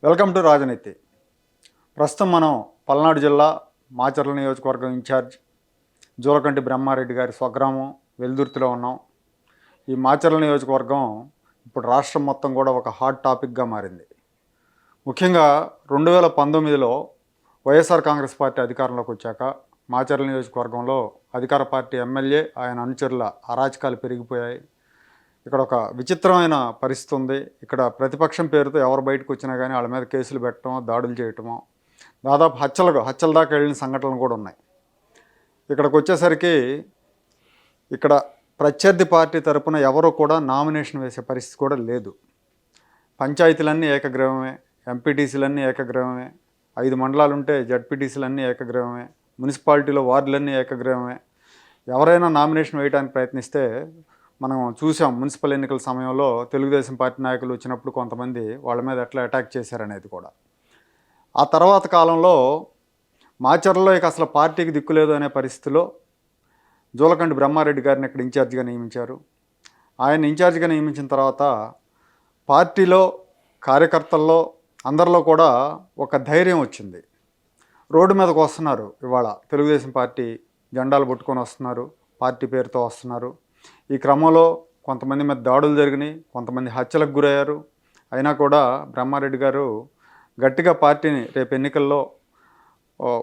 Welcome to రాజనీతి. ప్రస్తుతం మనం పల్నాడు జిల్లా మాచర్ల నియోజకవర్గం ఇన్ఛార్జ్ జూలకంటి బ్రహ్మారెడ్డి గారి స్వగ్రామం వెల్దుర్తిలో ఉన్నాం. ఈ మాచర్ల నియోజకవర్గం ఇప్పుడు రాష్ట్రం మొత్తం కూడా ఒక హాట్ టాపిక్గా మారింది. ముఖ్యంగా 2019లో వైఎస్ఆర్ కాంగ్రెస్ పార్టీ అధికారంలోకి వచ్చాక మాచర్ల నియోజకవర్గంలో అధికార పార్టీ ఎమ్మెల్యే ఆయన అనుచరుల అరాచకాలు పెరిగిపోయాయి. ఇక్కడ ఒక విచిత్రమైన పరిస్థితి ఉంది. ఇక్కడ ప్రతిపక్షం పేరుతో ఎవరు బయటకు వచ్చినా కానీ వాళ్ళ మీద కేసులు పెట్టడం, దాడులు చేయటము, దాదాపు హత్యల దాకా వెళ్ళిన సంఘటనలు కూడా ఉన్నాయి. ఇక్కడికి వచ్చేసరికి ఇక్కడ ప్రత్యర్థి పార్టీ తరపున ఎవరు కూడా నామినేషన్ వేసే పరిస్థితి కూడా లేదు. పంచాయతీలన్నీ ఏకగ్రీవమే, ఎంపీటీసీలన్నీ ఏకగ్రీవమే, 5 మండలాలు ఉంటే జడ్పీటీసీలన్నీ ఏకగ్రీవమే, మున్సిపాలిటీలో వార్డులన్నీ ఏకగ్రీవమే. ఎవరైనా నామినేషన్ వేయడానికి ప్రయత్నిస్తే మనం చూసాం, మున్సిపల్ ఎన్నికల సమయంలో తెలుగుదేశం పార్టీ నాయకులు వచ్చినప్పుడు కొంతమంది వాళ్ళ మీద ఎట్లా అటాక్ చేశారనేది కూడా. ఆ తర్వాత కాలంలో మాచర్లలో ఇక అసలు పార్టీకి దిక్కులేదు అనే పరిస్థితిలో జూలకంటి బ్రహ్మారెడ్డి గారిని ఇక్కడ ఇన్ఛార్జిగా నియమించారు. ఆయన ఇన్ఛార్జిగా నియమించిన తర్వాత పార్టీలో కార్యకర్తల్లో అందరిలో కూడా ఒక ధైర్యం వచ్చింది. రోడ్డు మీదకు వస్తున్నారు. ఇవాళ తెలుగుదేశం పార్టీ జెండాలు పట్టుకొని వస్తున్నారు, పార్టీ పేరుతో వస్తున్నారు. ఈ క్రమంలో కొంతమంది మీద దాడులు జరిగినాయి, కొంతమంది హత్యలకు గురయ్యారు. అయినా కూడా బ్రహ్మారెడ్డి గారు గట్టిగా పార్టీని రేపు ఎన్నికల్లో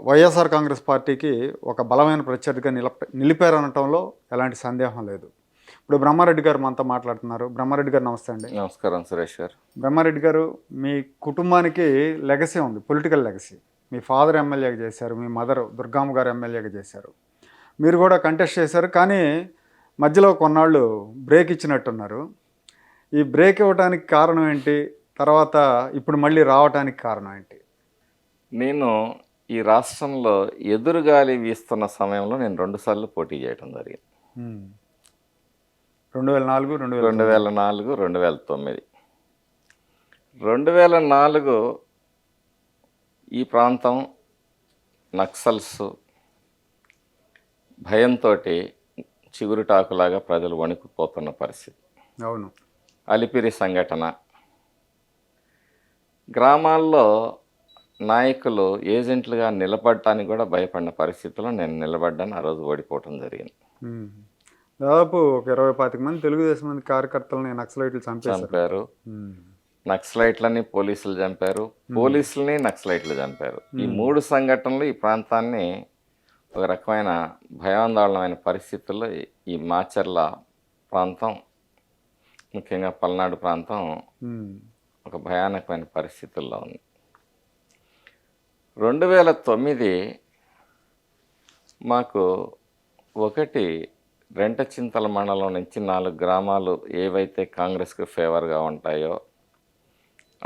వైఎస్ఆర్ కాంగ్రెస్ పార్టీకి ఒక బలమైన ప్రత్యర్థిగా నిలిపారనటంలో ఎలాంటి సందేహం లేదు. ఇప్పుడు బ్రహ్మారెడ్డి గారు మనతో మాట్లాడుతున్నారు. బ్రహ్మారెడ్డి గారు నమస్తే అండి. నమస్కారం సురేష్ గారు. బ్రహ్మారెడ్డి గారు, మీ కుటుంబానికి లెగసీ ఉంది, పొలిటికల్ లెగసీ. మీ ఫాదర్ ఎమ్మెల్యేగా చేశారు, మీ మదర్ దుర్గామ్మ గారు ఎమ్మెల్యేగా చేశారు, మీరు కూడా కంటెస్ట్ చేశారు. కానీ మధ్యలో కొన్నాళ్ళు బ్రేక్ ఇచ్చినట్టున్నారు. ఈ బ్రేక్ ఇవ్వడానికి కారణం ఏంటి? తర్వాత ఇప్పుడు మళ్ళీ రావడానికి కారణం ఏంటి? నేను ఈ రాష్ట్రంలో ఎదురుగాలి వీస్తున్న సమయంలో నేను 2 సార్లు పోటీ చేయడం జరిగింది. 2004, 2004, 2009. 2004 ఈ ప్రాంతం నక్సల్స్ భయంతో చిగురుటాకులాగా ప్రజలు వణికిపోతున్న పరిస్థితి. అవును. అలిపిరి సంఘటన, గ్రామాల్లో నాయకులు ఏజెంట్లుగా నిలబడటానికి కూడా భయపడిన పరిస్థితిలో నేను నిలబడ్డాను. ఆ రోజు ఓడిపోవటం జరిగింది. దాదాపు ఒక 20-25 మంది తెలుగుదేశం మంది కార్యకర్తలని నక్సలైట్లు చంపారు. నక్సలైట్లని పోలీసులు చంపారు, పోలీసులని నక్సలైట్లు చంపారు. ఈ 3 సంఘటనలు ఈ ప్రాంతాన్ని ఒక రకమైన భయాందోళనమైన పరిస్థితుల్లో ఈ మాచర్ల ప్రాంతం, ముఖ్యంగా పల్నాడు ప్రాంతం ఒక భయానకమైన పరిస్థితుల్లో ఉంది. 2009 మాకు ఒకటి రెంటచింతల మండలం నుంచి 4 గ్రామాలు ఏవైతే కాంగ్రెస్కి ఫేవర్గా ఉంటాయో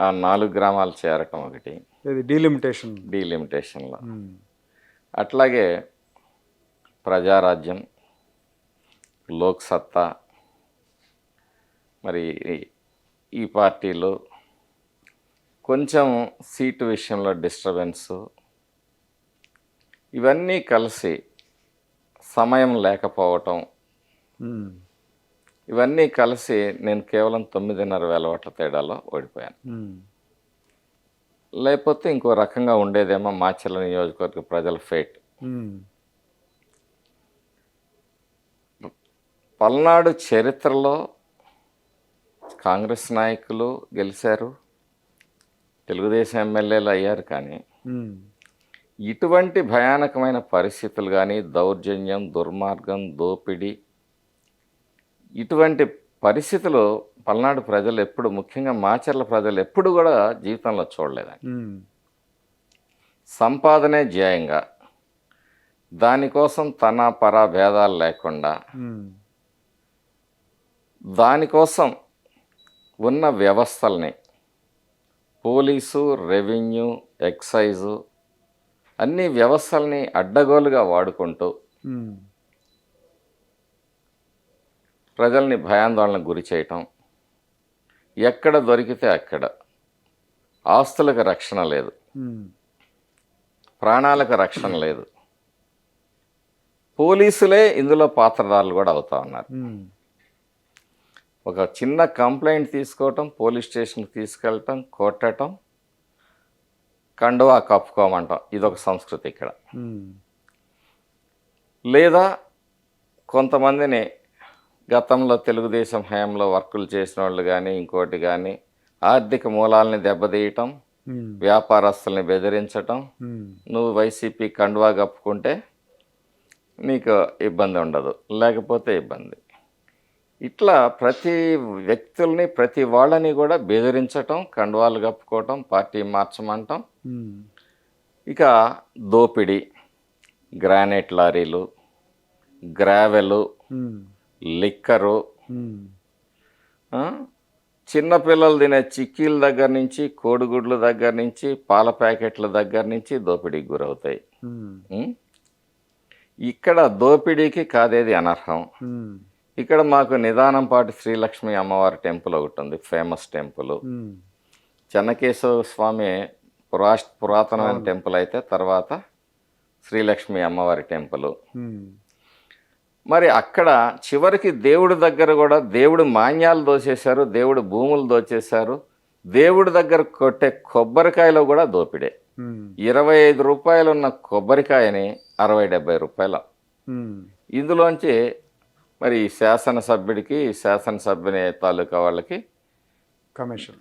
ఆ 4 గ్రామాలు చేరటం ఒకటి, డీలిమిటేషన్లో. అట్లాగే ప్రజారాజ్యం, లోక్సత్తా, మరి ఈ పార్టీలు కొంచెం సీటు విషయంలో డిస్టర్బెన్సు, ఇవన్నీ కలిసి సమయం లేకపోవటం, ఇవన్నీ కలిసి నేను కేవలం 9,500 ఓట్ల తేడాలో ఓడిపోయాను. లేకపోతే ఇంకో రకంగా ఉండేదేమో మాచర్ల నియోజకవర్గ ప్రజల ఫేట్. పల్నాడు చరిత్రలో కాంగ్రెస్ నాయకులు గెలిచారు, తెలుగుదేశం ఎమ్మెల్యేలు అయ్యారు. కానీ ఇటువంటి భయానకమైన పరిస్థితులు కానీ, దౌర్జన్యం, దుర్మార్గం, దోపిడీ, ఇటువంటి పరిస్థితులు పల్నాడు ప్రజలు ఎప్పుడు, ముఖ్యంగా మాచర్ల ప్రజలు ఎప్పుడు కూడా జీవితంలో చూడలేదండి. సంపాదనే ధ్యేయంగా, దానికోసం తన పరా భేదాలు లేకుండా, దానికోసం ఉన్న వ్యవస్థల్ని పోలీసు, రెవెన్యూ, ఎక్సైజు అన్ని వ్యవస్థల్ని అడ్డగోలుగా వాడుకుంటూ ప్రజల్ని భయాందోళనకు గురి చేయటం, ఎక్కడ దొరికితే అక్కడ. ఆస్తులకు రక్షణ లేదు, ప్రాణాలకు రక్షణ లేదు. పోలీసులే ఇందులో పాత్రదారులు కూడా అవుతా ఉన్నారు. ఒక చిన్న కంప్లైంట్ తీసుకోవటం, పోలీస్ స్టేషన్కి తీసుకెళ్ళటం, కొట్టడం, కండువా కప్పుకోమంటాం, ఇదొక సంస్కృతి ఇక్కడ. ఉమ్, లేదా కొంతమందిని గతంలో తెలుగుదేశం హయాంలో వర్కులు చేసిన వాళ్ళు కానీ ఇంకోటి కానీ ఆర్థిక మూలాలని దెబ్బతీయటం, ఉమ్, వ్యాపారస్తుల్ని బెదిరించటం, ఉమ్, నువ్వు వైసీపీ కండువా కప్పుకుంటే నీకు ఇబ్బంది ఉండదు, లేకపోతే ఇబ్బంది. ఇట్లా ప్రతి వ్యక్తుల్ని ప్రతి వాళ్ళని కూడా బెదిరించటం, కండువాలు కప్పుకోవటం, పార్టీ మార్చమంటాం. ఉమ్, ఇక దోపిడీ, గ్రానైట్ లారీలు, గ్రావెలు, ఉమ్, లిక్కరు, ఉమ్, ఆ, చిన్నపిల్లలు తినే చిక్కీల దగ్గర నుంచి, కోడిగుడ్ల దగ్గర నుంచి, పాల ప్యాకెట్ల దగ్గర నుంచి దోపిడీకి గురవుతాయి. ఉమ్, ఉం? ఇక్కడ దోపిడీకి కాదేది అనర్హం. ఉమ్, ఇక్కడ మాకు నిదానంపాటి శ్రీలక్ష్మి అమ్మవారి టెంపుల్ ఒకటి ఉంది, ఫేమస్ టెంపుల్. ఉమ్, చెన్నకేశవ స్వామి పురాతనమైన టెంపుల్ అయితే తర్వాత శ్రీలక్ష్మి అమ్మవారి టెంపుల్. ఉమ్, మరి అక్కడ చివరికి దేవుడి దగ్గర కూడా దేవుడు మాన్యాలు దోచేశారు, దేవుడు భూములు దోచేశారు, దేవుడి దగ్గర కొట్టే కొబ్బరికాయలో కూడా దోపిడే. ఉమ్, 25 రూపాయలు ఉన్న కొబ్బరికాయని 60-70 రూపాయలు. ఉమ్, ఇందులోంచి మరి శాసనసభ్యుడికి, శాసనసభ్యుని తాలూకా వాళ్ళకి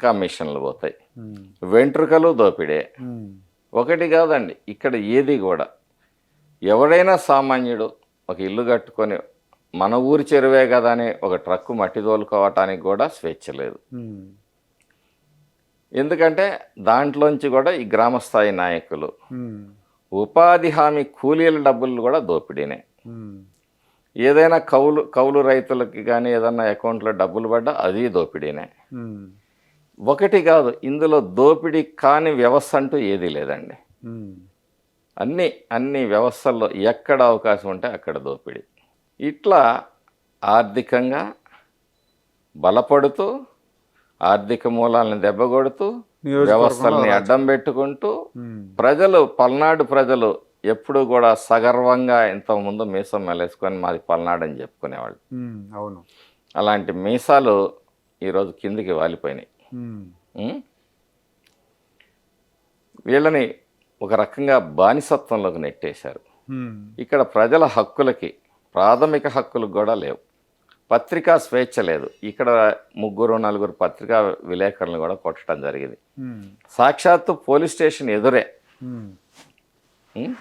కమిషన్లు పోతాయి. ఉమ్, వెంట్రుకలు దోపిడే. ఉమ్, ఒకటి కాదండి, ఇక్కడ ఏది కూడా ఎవడైనా సామాన్యుడు ఒక ఇల్లు కట్టుకొని మన ఊరి చెరువే కదా అని ఒక ట్రక్కు మట్టి తోలుకోవటానికి కూడా స్వేచ్ఛ లేదు. ఉమ్, ఎందుకంటే దాంట్లోంచి కూడా ఈ గ్రామస్థాయి నాయకులు ఉమ్, ఉపాధి హామీ కూలీల డబ్బులు కూడా దోపిడీనే. ఉమ్, ఏదైనా కౌలు రైతులకి కానీ ఏదన్నా అకౌంట్లో డబ్బులు పడ్డా అది దోపిడీనే. ఉమ్, ఒకటి కాదు, ఇందులో దోపిడీ కాని వ్యవస్థ అంటూ ఏదీ లేదండి. ఉమ్, అన్ని వ్యవస్థల్లో ఎక్కడ అవకాశం ఉంటే అక్కడ దోపిడీ. ఇట్లా ఆర్థికంగా బలపడుతూ, ఆర్థిక మూలాలను దెబ్బకొడుతూ, వ్యవస్థల్ని అడ్డం పెట్టుకుంటూ, ఉమ్, పల్నాడు ప్రజలు ఎప్పుడు కూడా సగర్వంగా ఇంతకుముందు మీసం మెలేసుకొని మాది పల్నాడు అని చెప్పుకునేవాళ్ళు. ఉమ్, అవును. అలాంటి మీసాలు ఈరోజు కిందికి వాలిపోయినాయి. ఉమ్, ఉం? వీళ్ళని ఒక రకంగా బానిసత్వంలోకి నెట్టేశారు. ఉమ్, ఇక్కడ ప్రజల హక్కులకి, ప్రాథమిక హక్కులకు కూడా లేవు. పత్రికా స్వేచ్ఛ లేదు. ఇక్కడ 3-4 పత్రికా విలేకరులను కూడా కొట్టడం జరిగింది. ఉమ్, సాక్షాత్తు పోలీస్ స్టేషన్ ఎదురే. ఉమ్, ఉం?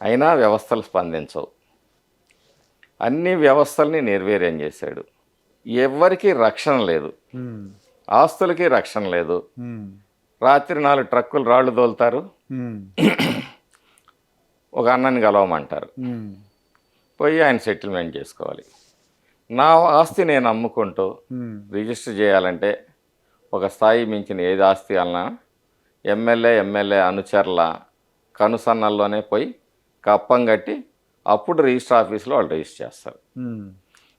అయినా వ్యవస్థలు స్పందించవు. అన్ని వ్యవస్థల్ని నిర్వీర్యం చేశాడు. ఎవ్వరికీ రక్షణ లేదు, ఉమ్, ఆస్తులకి రక్షణ లేదు. ఉమ్, రాత్రి 4 ట్రక్కులు రాళ్ళు తోలుతారు, ఉమ్, ఒక అన్నని కలవమంటారు, ఉమ్, పోయి ఆయన సెటిల్మెంట్ చేసుకోవాలి. నా ఆస్తి నేను అమ్ముకుంటూ ఉమ్, రిజిస్టర్ చేయాలంటే ఒక స్థాయి మించిన ఏది ఆస్తి అన్నా ఎమ్మెల్యే అనుచరుల కనుసన్నల్లోనే పోయి కప్పం కట్టి అప్పుడు రిజిస్టర్ ఆఫీస్లో వాళ్ళు రిజిస్టర్ చేస్తారు. ఉమ్,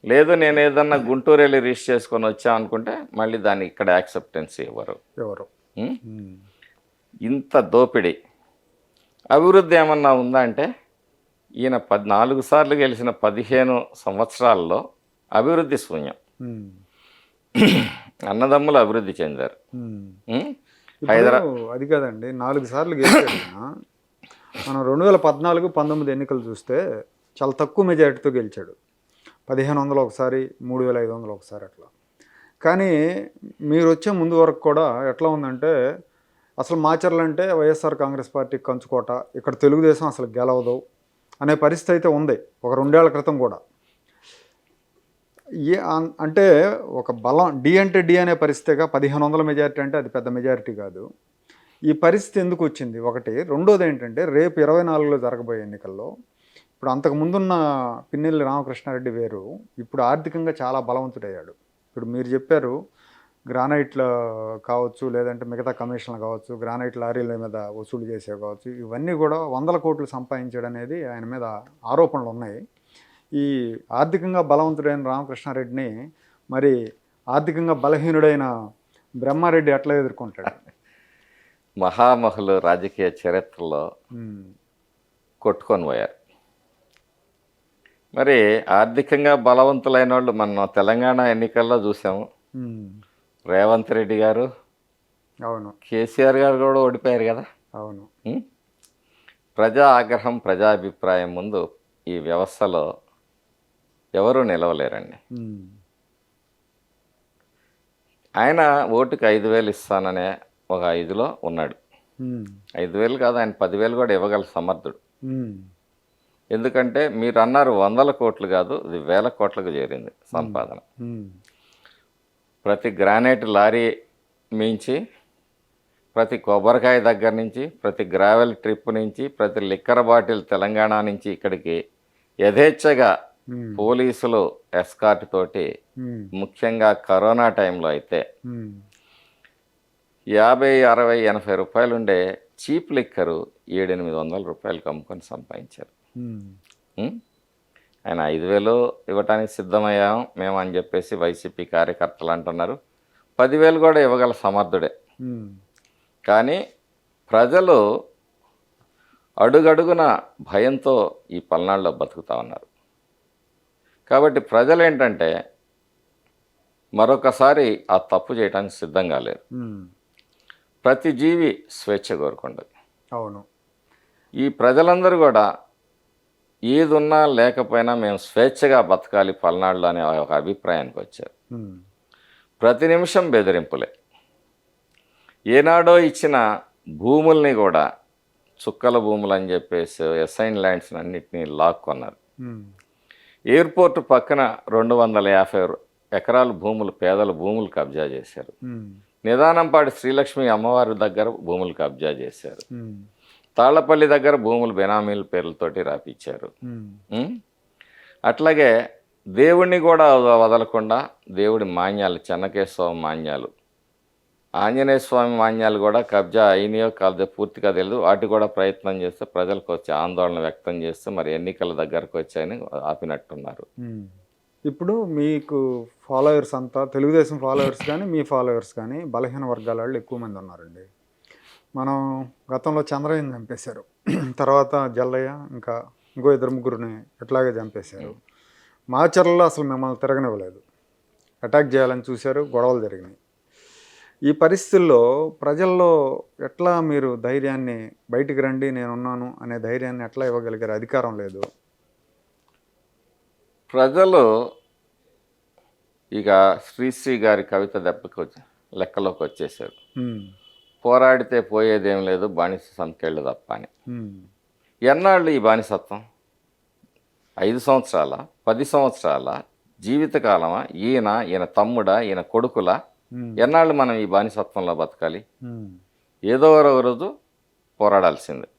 లేదు నేను ఏదన్నా గుంటూరు వెళ్ళి రిజిస్టర్ చేసుకొని వచ్చా అనుకుంటే మళ్ళీ దాన్ని ఇక్కడ యాక్సెప్టెన్స్ ఇవ్వరు. ఎవరు? ఉం? ఉమ్, ఇంత దోపిడీ. అభివృద్ధి ఏమన్నా ఉందా అంటే ఈయన 4 సార్లు గెలిచిన 15 సంవత్సరాల్లో అభివృద్ధి శూన్యం. ఉమ్, అన్నదమ్ములు అభివృద్ధి చెందారు. ఉమ్. ఉం? ఇప్పుడు అది కాదండి, 4 సార్లు గెలిచాడు ఈయన. మనం 2014-19 ఎన్నికలు చూస్తే చాలా తక్కువ మెజారిటీతో గెలిచాడు. 1500 ఒకసారి, 3500 ఒకసారి అట్లా. కానీ మీరు వచ్చే ముందు వరకు కూడా ఎట్లా ఉందంటే అసలు మాచర్లు అంటే వైఎస్ఆర్ కాంగ్రెస్ పార్టీ కంచుకోట, ఇక్కడ తెలుగుదేశం అసలు గెలవదు అనే పరిస్థితి అయితే ఉంది ఒక 2 ఏళ్ల క్రితం కూడా. అంటే ఒక బలం డి అంటే డి అనే పరిస్థితిగా 1500 మెజారిటీ అంటే అది పెద్ద మెజారిటీ కాదు. ఈ పరిస్థితి ఎందుకు వచ్చింది ఒకటి. రెండోది ఏంటంటే రేపు 24లో జరగబోయే ఎన్నికల్లో ఇప్పుడు అంతకుముందున్న పిన్నెల్లి రామకృష్ణారెడ్డి వేరు, ఇప్పుడు ఆర్థికంగా చాలా బలవంతుడయ్యాడు. ఇప్పుడు మీరు చెప్పారు గ్రానైట్లు కావచ్చు, లేదంటే మిగతా కమిషన్లు కావచ్చు, గ్రానైట్ లారీల మీద వసూలు చేసేవి కావచ్చు, ఇవన్నీ కూడా 100 కోట్లు సంపాదించడం అనేది ఆయన మీద ఆరోపణలు ఉన్నాయి. ఈ ఆర్థికంగా బలవంతుడైన రామకృష్ణారెడ్డిని మరి ఆర్థికంగా బలహీనుడైన బ్రహ్మారెడ్డి ఎట్లా ఎదుర్కొంటాడు? మహామహులు రాజకీయ చరిత్రలో కొట్టుకొని పోయారు. మరి ఆర్థికంగా బలవంతులైన వాళ్ళు మనం తెలంగాణ ఎన్నికల్లో చూసాము. రేవంత్ రెడ్డి గారు, అవును, కేసీఆర్ గారు కూడా ఓడిపోయారు కదా. అవును. ఉం? ప్రజా ఆగ్రహం ప్రజాభిప్రాయం ముందు ఈ వ్యవస్థలో ఎవరూ నిలవలేరండి. ఉమ్. ఆయన ఓటుకి 5,000 ఇస్తాననే ఒక 5లో ఉన్నాడు. ఉమ్. 5,000 కాదు, ఆయన 10,000 కూడా ఇవ్వగల సమర్థుడు. ఉమ్. ఎందుకంటే మీరు అన్నారు 100 కోట్లు కాదు, ఇది 1000 కోట్లకు చేరింది సంపాదన. ఉమ్. ప్రతి గ్రానైట్ లారీ మించి, ప్రతి కొబ్బరికాయ దగ్గర నుంచి, ప్రతి గ్రావెల్ ట్రిప్ నుంచి, ప్రతి లిక్కర్ బాటిల్ తెలంగాణ నుంచి ఇక్కడికి యథేచ్ఛగా ఉమ్. పోలీసులు ఎస్కార్ట్ తోటి, ఉమ్. ముఖ్యంగా కరోనా టైంలో అయితే ఉమ్. 50, 60, 80 రూపాయలు ఉండే చీప్ లిక్కరు 700-800 రూపాయలకు అమ్ముకొని సంపాదించారు. ఉమ్. ఉం? ఆయన 5,000 ఇవ్వటానికి సిద్ధమయ్యాం మేము అని చెప్పేసి వైసీపీ కార్యకర్తలు అంటున్నారు. 10,000 కూడా ఇవ్వగల సమర్థుడే. ఉమ్. కానీ ప్రజలు అడుగడుగున భయంతో ఈ పల్నాడులో బతుకుతా ఉన్నారు. కాబట్టి ప్రజలు ఏంటంటే మరొకసారి ఆ తప్పు చేయడానికి సిద్ధంగా లేరు. ఉమ్. ప్రతి జీవి స్వేచ్ఛ కోరుకుంటుంది. అవును. ఈ ప్రజలందరూ కూడా ఏది ఉన్నా లేకపోయినా మేము స్వేచ్ఛగా బతకాలి పల్నాడులో అనే ఒక అభిప్రాయానికి వచ్చారు. ఉమ్. ప్రతి నిమిషం బెదిరింపులే. ఏనాడో ఇచ్చిన భూముల్ని కూడా చుక్కల భూములు అని చెప్పేసి అసైన్ ల్యాండ్స్ అన్నింటినీ లాక్కొన్నారు. ఉమ్. ఎయిర్పోర్ట్ పక్కన 250 ఎకరాల భూములు, పేదల భూములు కబ్జా చేశారు. ఉమ్. నిదానంపాటి శ్రీలక్ష్మి అమ్మవారి దగ్గర భూములు కబ్జా చేశారు. ఉమ్. తాళ్లపల్లి దగ్గర భూములు బెనామీల పేర్లతోటి రాపిచ్చారు. ఉమ్. ఉం? అట్లాగే దేవుణ్ణి కూడా వదలకుండా దేవుడి మాన్యాలు, చెన్నకేశవ మాన్యాలు, ఆంజనేయ స్వామి మాన్యాలు కూడా కబ్జా అయినాయో కాదో పూర్తిగా తెలియదు. వాటి కూడా ప్రయత్నం చేస్తే ప్రజలకు వచ్చి ఆందోళన వ్యక్తం చేస్తే మరి ఎన్నికల దగ్గరకు వచ్చాయని ఆపినట్టున్నారు. ఉమ్. ఇప్పుడు మీకు ఫాలోవర్స్ అంతా తెలుగుదేశం ఫాలోవర్స్ కానీ మీ ఫాలోవర్స్ కానీ బలహీన వర్గాల వాళ్ళు ఎక్కువ మంది ఉన్నారండి. మనం గతంలో చంద్రయ్యని చంపేశారు, తర్వాత జల్లయ్య, ఇంకా ఇంకో 2-3 ఇట్లాగే చంపేశారు. మాచర్లలో అసలు మిమ్మల్ని తిరగనివ్వలేదు, అటాక్ చేయాలని చూశారు, గొడవలు జరిగినాయి. ఈ పరిస్థితుల్లో ప్రజల్లో ఎట్లా మీరు ధైర్యాన్ని, బయటికి రండి నేనున్నాను అనే ధైర్యాన్ని ఎట్లా ఇవ్వగలిగారు? అధికారం లేదు. ప్రజలు ఇక శ్రీశ్రీ గారి కవిత దెబ్బకి లెక్కలోకి వచ్చేసారు. ఉమ్. పోరాడితే పోయేదేం లేదు, బానిస సంఖ్యలు తప్ప అని. ఉమ్. ఎన్నాళ్ళు ఈ బానిసత్వం? 5 సంవత్సరాల, 10 సంవత్సరాల జీవితకాలమా? ఈయన తమ్ముడా, ఈయన కొడుకులా? ఉమ్. ఎన్నాళ్ళు మనం ఈ బానిసత్వంలో బతకాలి? ఉమ్. ఏదో ఒక రోజు పోరాడాల్సిందే.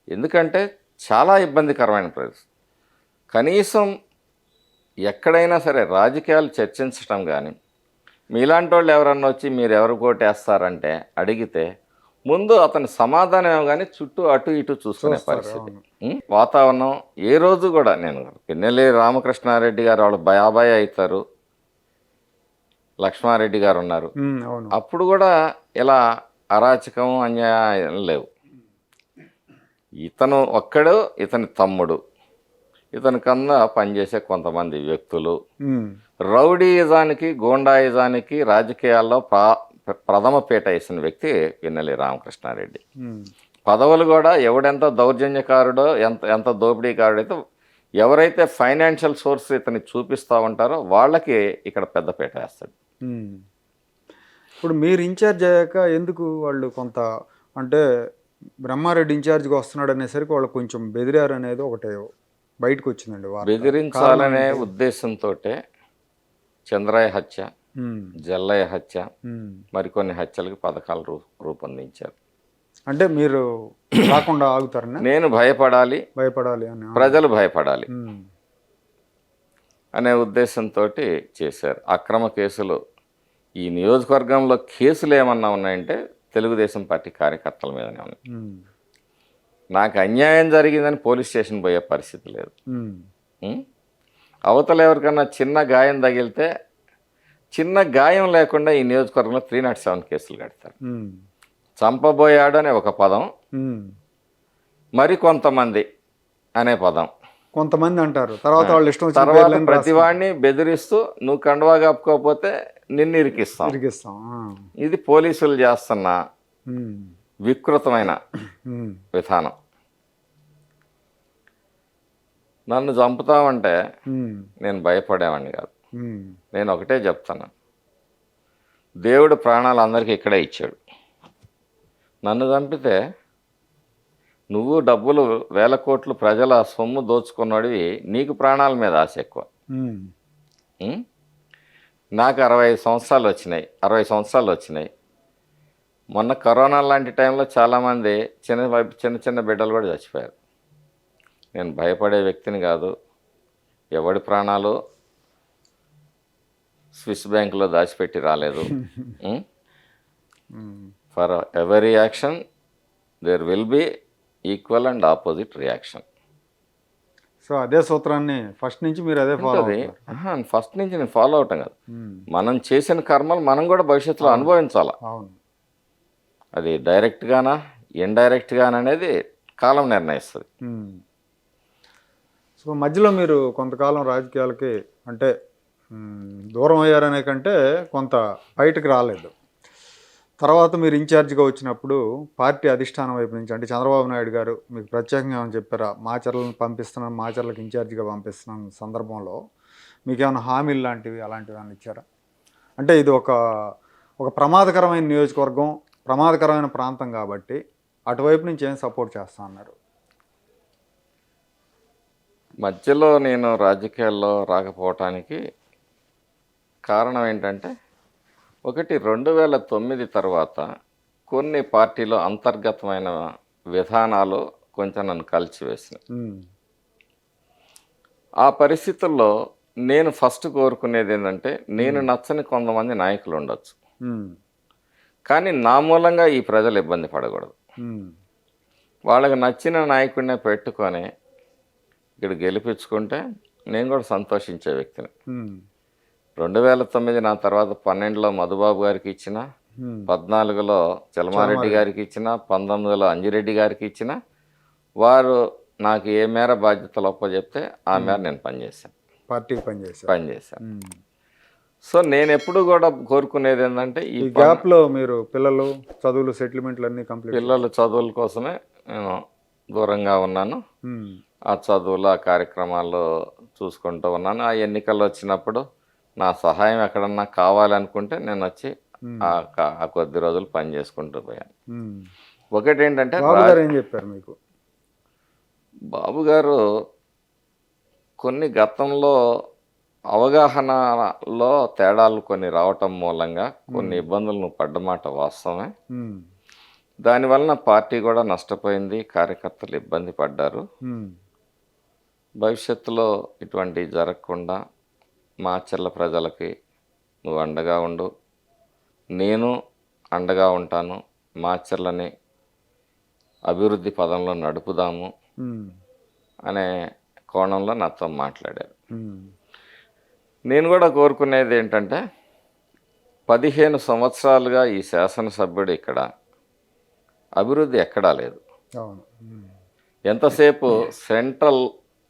ఎందుకంటే చాలా ఇబ్బందికరమైన పరిస్థితి. కనీసం ఎక్కడైనా సరే రాజకీయాలు చర్చించడం కానీ, మీలాంటి వాళ్ళు ఎవరన్నా వచ్చి మీరు ఎవరు కోటేస్తారంటే అడిగితే ముందు అతని సమాధానం కానీ చుట్టూ అటు ఇటు చూసుకునే పరిస్థితి. వాతావరణం ఏ రోజు కూడా, నేను పిన్నెల్లి రామకృష్ణారెడ్డి గారు వాళ్ళు బాబాయ్ అవుతారు, లక్ష్మారెడ్డి గారు ఉన్నారు, ఉమ్. అవును. అప్పుడు కూడా ఇలా అరాచకం అన్యాయం లేవు. ఇతను ఒక్కడు, ఇతని తమ్ముడు, ఇతని కన్నా పనిచేసే కొంతమంది వ్యక్తులు ఉమ్. రౌడీయిజానికి, గూండాయిజానికి రాజకీయాల్లో ప్రథమ పీట వేసిన వ్యక్తి పిన్నెల్లి రామకృష్ణారెడ్డి. ఉమ్. పదవులు కూడా ఎవడెంత దౌర్జన్యకారుడో, ఎంత దోపిడీకారుడైతే, ఎవరైతే ఫైనాన్షియల్ సోర్స్ ఇతన్ని చూపిస్తూ ఉంటారో వాళ్ళకి ఇక్కడ పెద్ద పీట వేస్తాడు. ఉమ్. ఇప్పుడు మీరు ఇన్ఛార్జ్ అయ్యాక ఎందుకు వాళ్ళు కొంత, అంటే బ్రహ్మారెడ్డి ఇన్ఛార్జ్గా వస్తున్నాడు అనేసరికి వాళ్ళు కొంచెం బెదిరారు అనేది ఒకటి బయటకు వచ్చిందండి వార్త. బెదిరించాలనే ఉద్దేశంతో చంద్రయ్య హత్య, ఉమ్. జల్లయ్య హత్య, ఉమ్. మరికొన్ని హత్యలకు పథకాలు రూపొందించారు. అంటే మీరు రాకుండా ఆగుతారని, నేను భయపడాలి, భయపడాలి అని, ప్రజలు భయపడాలి ఉమ్. అనే ఉద్దేశంతో చేశారు. అక్రమ కేసులు ఈ నియోజకవర్గంలో కేసులు ఏమన్నా ఉన్నాయంటే తెలుగుదేశం పార్టీ కార్యకర్తల మీదనే ఉన్నాయి. ఉమ్. నాకు అన్యాయం జరిగిందని పోలీస్ స్టేషన్ పోయే పరిస్థితి లేదు. ఉమ్. ఉం? అవతల ఎవరికన్నా చిన్న గాయం తగిలితే చిన్న గాయం లేకుండా ఈ నియోజకవర్గంలో 307 కేసులు కడతారు. ఉమ్. చంపబోయాడు అనే ఒక పదం, ఉమ్. మరి కొంతమంది అనే పదం, కొంతమంది అంటారు, తర్వాత వాళ్ళు ఇష్టం వచ్చిన తర్వాత పేర్లను ప్రతి వాడిని బెదిరిస్తూ నువ్వు కండువా కప్పుకోకపోతే నిన్ను ఇరికిస్తాం. తిరిగిస్తాం. ఇది పోలీసులు చేస్తున్న ఉమ్. వికృతమైన విధానం. నన్ను చంపుతామంటే నేను భయపడేవాడిని కాదు. నేను ఒకటే చెప్తాను, దేవుడు ప్రాణాలు అందరికీ ఇక్కడే ఇచ్చాడు. నన్ను చంపితే నువ్వు డబ్బులు 1000 కోట్లు ప్రజల సొమ్ము దోచుకున్నడివి, నీకు ప్రాణాల మీద ఆశ ఎక్కువ. నాకు 65 సంవత్సరాలు వచ్చినాయి, 60 సంవత్సరాలు వచ్చినాయి. మొన్న కరోనా లాంటి టైంలో చాలామంది చిన్న చిన్న బిడ్డలు కూడా చచ్చిపోయారు. నేను భయపడే వ్యక్తిని కాదు. ఎవడి ప్రాణాలు స్విస్ బ్యాంకులో దాచిపెట్టి రాలేదు. For every action there will be equal and opposite reaction. So అదే సూత్రాన్ని ఫస్ట్ నుంచి మీరు అదే ఫాలో ఫస్ట్ నుంచి నేను ఫాలో అవటం కాదు. మనం చేసిన కర్మలు మనం కూడా భవిష్యత్తులో అనుభవించాలి. అవును. అది డైరెక్ట్గానా ఇండైరెక్ట్గానా అనేది కాలం నిర్ణయిస్తుంది. సో మధ్యలో మీరు కొంతకాలం రాజకీయాలకి అంటే దూరం అయ్యారనే కంటే కొంత బయటకు రాలేదు. తర్వాత మీరు ఇన్ఛార్జిగా వచ్చినప్పుడు పార్టీ అధిష్టానం వైపు నుంచి అంటే చంద్రబాబు నాయుడు గారు మీకు ప్రత్యేకంగా ఏమైనా చెప్పారా? మాచర్లను పంపిస్తున్నాను, మాచర్లకు ఇన్ఛార్జిగా పంపిస్తున్నాను సందర్భంలో మీకు ఏమైనా హామీలు లాంటివి అలాంటివి ఏమైనా ఇచ్చారా? అంటే ఇది ఒక ప్రమాదకరమైన నియోజకవర్గం, ప్రమాదకరమైన ప్రాంతం కాబట్టి అటువైపు నుంచి ఏం సపోర్ట్ చేస్తా అన్నారు? మధ్యలో నేను రాజకీయాల్లో రాకపోవటానికి కారణం ఏంటంటే, ఒకటి 2009 తర్వాత కొన్ని పార్టీలో అంతర్గతమైన విధానాలు కొంచెం నన్ను కలిసివేసినాయి. ఆ పరిస్థితుల్లో నేను ఫస్ట్ కోరుకునేది ఏంటంటే, నేను నచ్చని కొంతమంది నాయకులు ఉండొచ్చు, కానీ నా మూలంగా ఈ ప్రజలు ఇబ్బంది పడకూడదు. వాళ్ళకి నచ్చిన నాయకుడినే పెట్టుకొని ఇక్కడ గెలిపించుకుంటే నేను కూడా సంతోషించే వ్యక్తిని. 2009 నా తర్వాత 12లో మధుబాబు గారికి ఇచ్చిన, 14లో చలమారెడ్డి గారికి ఇచ్చిన, 19లో అంజిరెడ్డి గారికి ఇచ్చిన, వారు నాకు ఏ మేర బాధ్యతలు చెప్తే ఆ మేర నేను పనిచేశాను, పార్టీకి పనిచేశాను. సో నేను ఎప్పుడు కూడా కోరుకునేది ఏంటంటే, ఈ గ్యాప్లో మీరు పిల్లలు చదువులు సెటిల్మెంట్లు అన్నీ కంప్లీట్, పిల్లల చదువుల కోసమే నేను దూరంగా ఉన్నాను. ఆ చదువులు ఆ కార్యక్రమాల్లో చూసుకుంటూ ఉన్నాను. ఆ ఎన్నికలు వచ్చినప్పుడు నా సహాయం ఎక్కడన్నా కావాలనుకుంటే నేను వచ్చి ఆ కొద్ది రోజులు పని చేసుకుంటూ పోయాను. ఒకటి ఏంటంటే, ఏం చెప్పారు మీకు? బాబు గారు కొన్ని గతంలో అవగాహనలో తేడాలు కొన్ని రావటం మూలంగా కొన్ని ఇబ్బందులు పడ్డమాట వాస్తవమే. దానివలన పార్టీ కూడా నష్టపోయింది, కార్యకర్తలు ఇబ్బంది పడ్డారు. భవిష్యత్తులో ఇటువంటివి జరగకుండా మాచర్ల ప్రజలకి నువ్వు అండగా ఉండు, నేను అండగా ఉంటాను, మాచర్లని అభివృద్ధి పదంలో నడుపుదాము అనే కోణంలో నాతో మాట్లాడారు. నేను కూడా కోరుకునేది ఏంటంటే, 15 సంవత్సరాలుగా ఈ శాసనసభ్యుడు ఇక్కడ అభివృద్ధి ఎక్కడా లేదు. ఎంతసేపు సెంట్రల్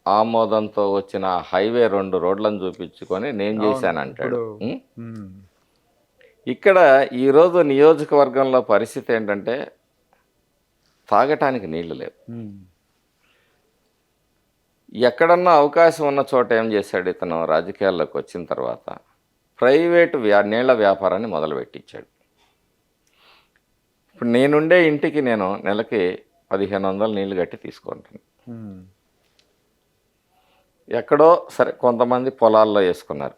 ఆమోదంతో వచ్చిన హైవే 2 రోడ్లను చూపించుకొని నేను చేశానంటాడు. ఇక్కడ ఈరోజు నియోజకవర్గంలో పరిస్థితి ఏంటంటే, తాగటానికి నీళ్లు లేవు. ఎక్కడన్నా అవకాశం ఉన్న చోట ఏం చేశాడు ఇతను రాజకీయాల్లోకి వచ్చిన తర్వాత, ప్రైవేటు నీళ్ల వ్యాపారాన్ని మొదలుపెట్టించాడు. ఇప్పుడు నేనుండే ఇంటికి నేను నెలకి 1500 నీళ్లు కట్టి తీసుకుంటాను. ఎక్కడో సరే కొంతమంది పొలాల్లో వేసుకున్నారు,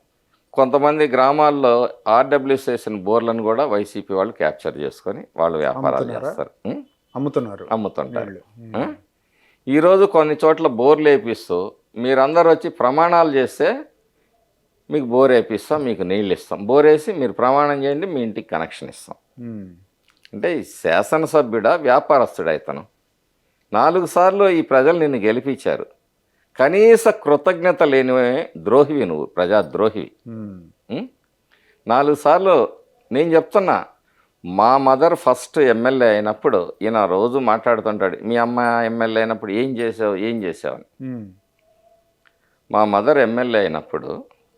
కొంతమంది గ్రామాల్లో ఆర్డబ్ల్యూసేషన్ బోర్లను కూడా వైసీపీ వాళ్ళు క్యాప్చర్ చేసుకొని వాళ్ళు వ్యాపారాలు చేస్తారు, అమ్ముతుంటారు. ఈరోజు కొన్ని చోట్ల బోర్లు వేపిస్తూ మీరందరూ వచ్చి ప్రమాణాలు చేస్తే మీకు బోర్ వేపిస్తాం, మీకు నీళ్ళు ఇస్తాం, బోర్ వేసి మీరు ప్రమాణం చేయండి, మీ ఇంటికి కనెక్షన్ ఇస్తాం. అంటే ఈ శాసనసభ్యుడా వ్యాపారస్తుడా ఇతను? 4 సార్లు ఈ ప్రజలు నిన్ను గెలిపించారు, కనీస కృతజ్ఞత లేని ద్రోహివి నువ్వు, ప్రజాద్రోహివి. 4 సార్లు నేను చెప్తున్నా, మా మదర్ ఫస్ట్ ఎమ్మెల్యే అయినప్పుడు ఈయన రోజు మాట్లాడుతుంటాడు, మీ అమ్మ ఎమ్మెల్యే అయినప్పుడు ఏం చేసావు అని. మా మదర్ ఎమ్మెల్యే అయినప్పుడు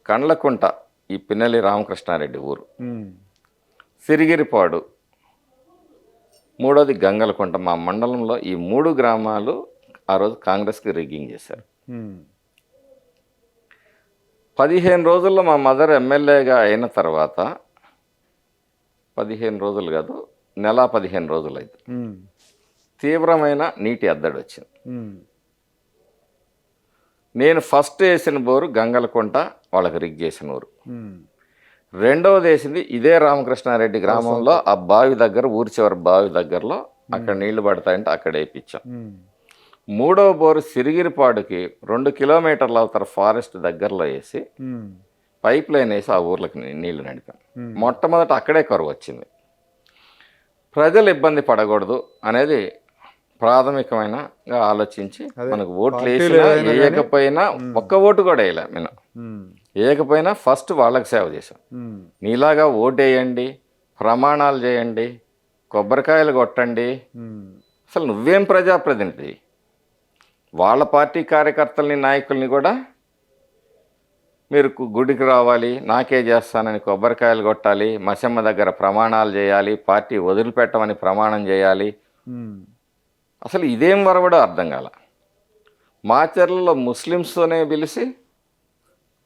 కండ్లకుంట, ఈ పిన్నెల్లి రామకృష్ణారెడ్డి ఊరు, సిరిగిరిపాడు, మూడోది గంగలకుంట. మా మండలంలో ఈ 3 గ్రామాలు ఆ రోజు కాంగ్రెస్కి రిగ్గింగ్ చేశారు. 15 రోజుల్లో మా మదర్ ఎమ్మెల్యేగా అయిన తర్వాత 15 రోజులు కాదు, నెల 15 రోజులు అయితే తీవ్రమైన నీటి ఎద్దడి వచ్చింది. నేను ఫస్ట్ వేసిన బోరు గంగలకుంట, వాళ్ళకి రిగ్ చేసిన ఊరు. రెండవది వేసింది ఇదే రామకృష్ణారెడ్డి గ్రామంలో, ఆ బావి దగ్గర, ఊరి చివరి బావి దగ్గరలో, అక్కడ నీళ్లు పడతాయంటే అక్కడ వేయించాం. మూడవ బోరు సిరిగిరిపాడుకి 2 కిలోమీటర్ల అవతల ఫారెస్ట్ దగ్గరలో వేసి పైప్ లైన్ వేసి ఆ ఊర్లకు నీళ్లు నడిపాం. మొట్టమొదట అక్కడే కరువు వచ్చింది. ప్రజలు ఇబ్బంది పడకూడదు అనేది ప్రాథమికమైనగా ఆలోచించి, మనకు ఓట్లు వేసినా వేయకపోయినా, ఒక్క ఓటు కూడా వేయలే నేను, వేయకపోయినా ఫస్ట్ వాళ్ళకి సేవ చేశాం. నీలాగా ఓటు వేయండి, ప్రమాణాలు చేయండి, కొబ్బరికాయలు కొట్టండి, అసలు నువ్వేం ప్రజాప్రతినిధి? వాళ్ళ పార్టీ కార్యకర్తల్ని, నాయకుల్ని కూడా మీరు గుడికి రావాలి, నాకే చేస్తానని కొబ్బరికాయలు కొట్టాలి, మసమ్మ దగ్గర ప్రమాణాలు చేయాలి, పార్టీ వదిలిపెట్టమని ప్రమాణం చేయాలి. అసలు ఇదేం వరవడో అర్థం కాల. మాచర్లలో ముస్లిమ్స్తోనే పిలిచి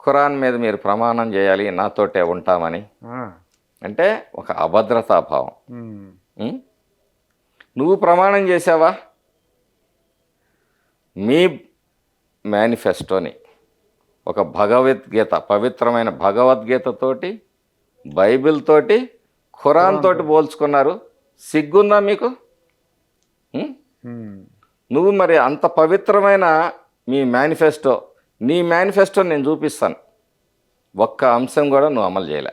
ఖురాన్ మీద మీరు ప్రమాణం చేయాలి, నాతోటే ఉంటామని. అంటే ఒక అభద్రతాభావం. నువ్వు ప్రమాణం చేసావా? మీ మేనిఫెస్టోని ఒక భగవద్గీత, పవిత్రమైన భగవద్గీతతోటి, బైబిల్ తోటి, ఖురాన్ తోటి పోల్చుకున్నారు. సిగ్గుందా మీకు? నువ్వు మరి అంత పవిత్రమైన మీ మేనిఫెస్టో, నీ మేనిఫెస్టో నేను చూపిస్తాను, ఒక్క అంశం కూడా నువ్వు అమలు చేయలే.